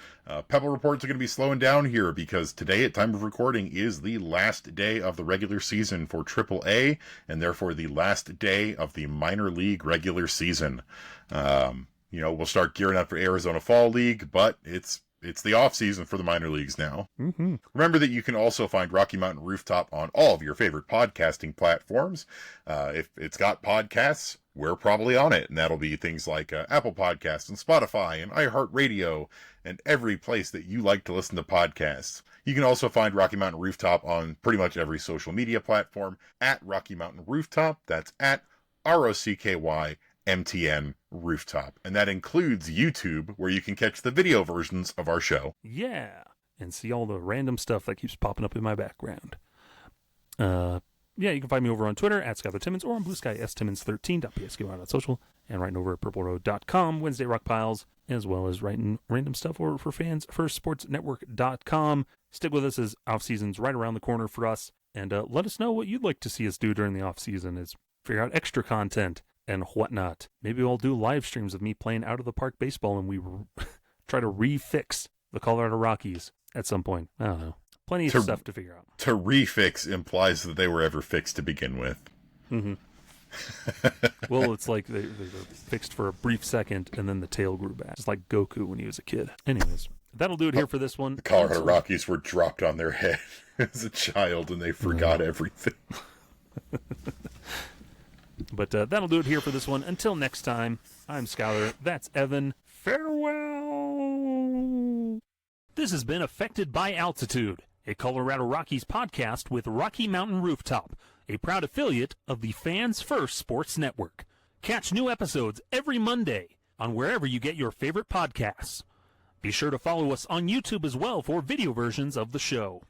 Pebble Reports are going to be slowing down here because today, at time of recording, is the last day of the regular season for AAA, and therefore the last day of the minor league regular season. We'll start gearing up for Arizona Fall League, but it's the off season for the minor leagues now. Mm-hmm. Remember that you can also find Rocky Mountain Rooftop on all of your favorite podcasting platforms. If it's got podcasts, we're probably on it. And that'll be things like Apple Podcasts and Spotify and iHeartRadio and every place that you like to listen to podcasts. You can also find Rocky Mountain Rooftop on pretty much every social media platform at Rocky Mountain Rooftop. That's at ROCKYMTN Rooftop. And that includes YouTube, where you can catch the video versions of our show. Yeah, and see all the random stuff that keeps popping up in my background. You can find me over on Twitter at Skyler Timmons or on Blue Sky stimmons13.psky.social and writing over at purpleroad.com, Wednesday Rock Piles, as well as writing random stuff over for fans for sportsnetwork.com. Stick with us as off season's right around the corner for us, and let us know what you'd like to see us do during the off season. Is figure out extra content and whatnot. Maybe we'll do live streams of me playing out of the park baseball and we try to refix the Colorado Rockies at some point. I don't know. Plenty of stuff to figure out. To refix implies that they were ever fixed to begin with. Mm-hmm. Well, it's like they were fixed for a brief second and then the tail grew back. Just like Goku when he was a kid. Anyways, that'll do it here for this one. The Colorado Rockies were dropped on their head as a child and they forgot everything. But that'll do it here for this one. Until next time, I'm Skyler. That's Evan. Farewell. This has been Affected by Altitude, a Colorado Rockies podcast with Rocky Mountain Rooftop, a proud affiliate of the Fans First Sports Network. Catch new episodes every Monday on wherever you get your favorite podcasts. Be sure to follow us on YouTube as well for video versions of the show.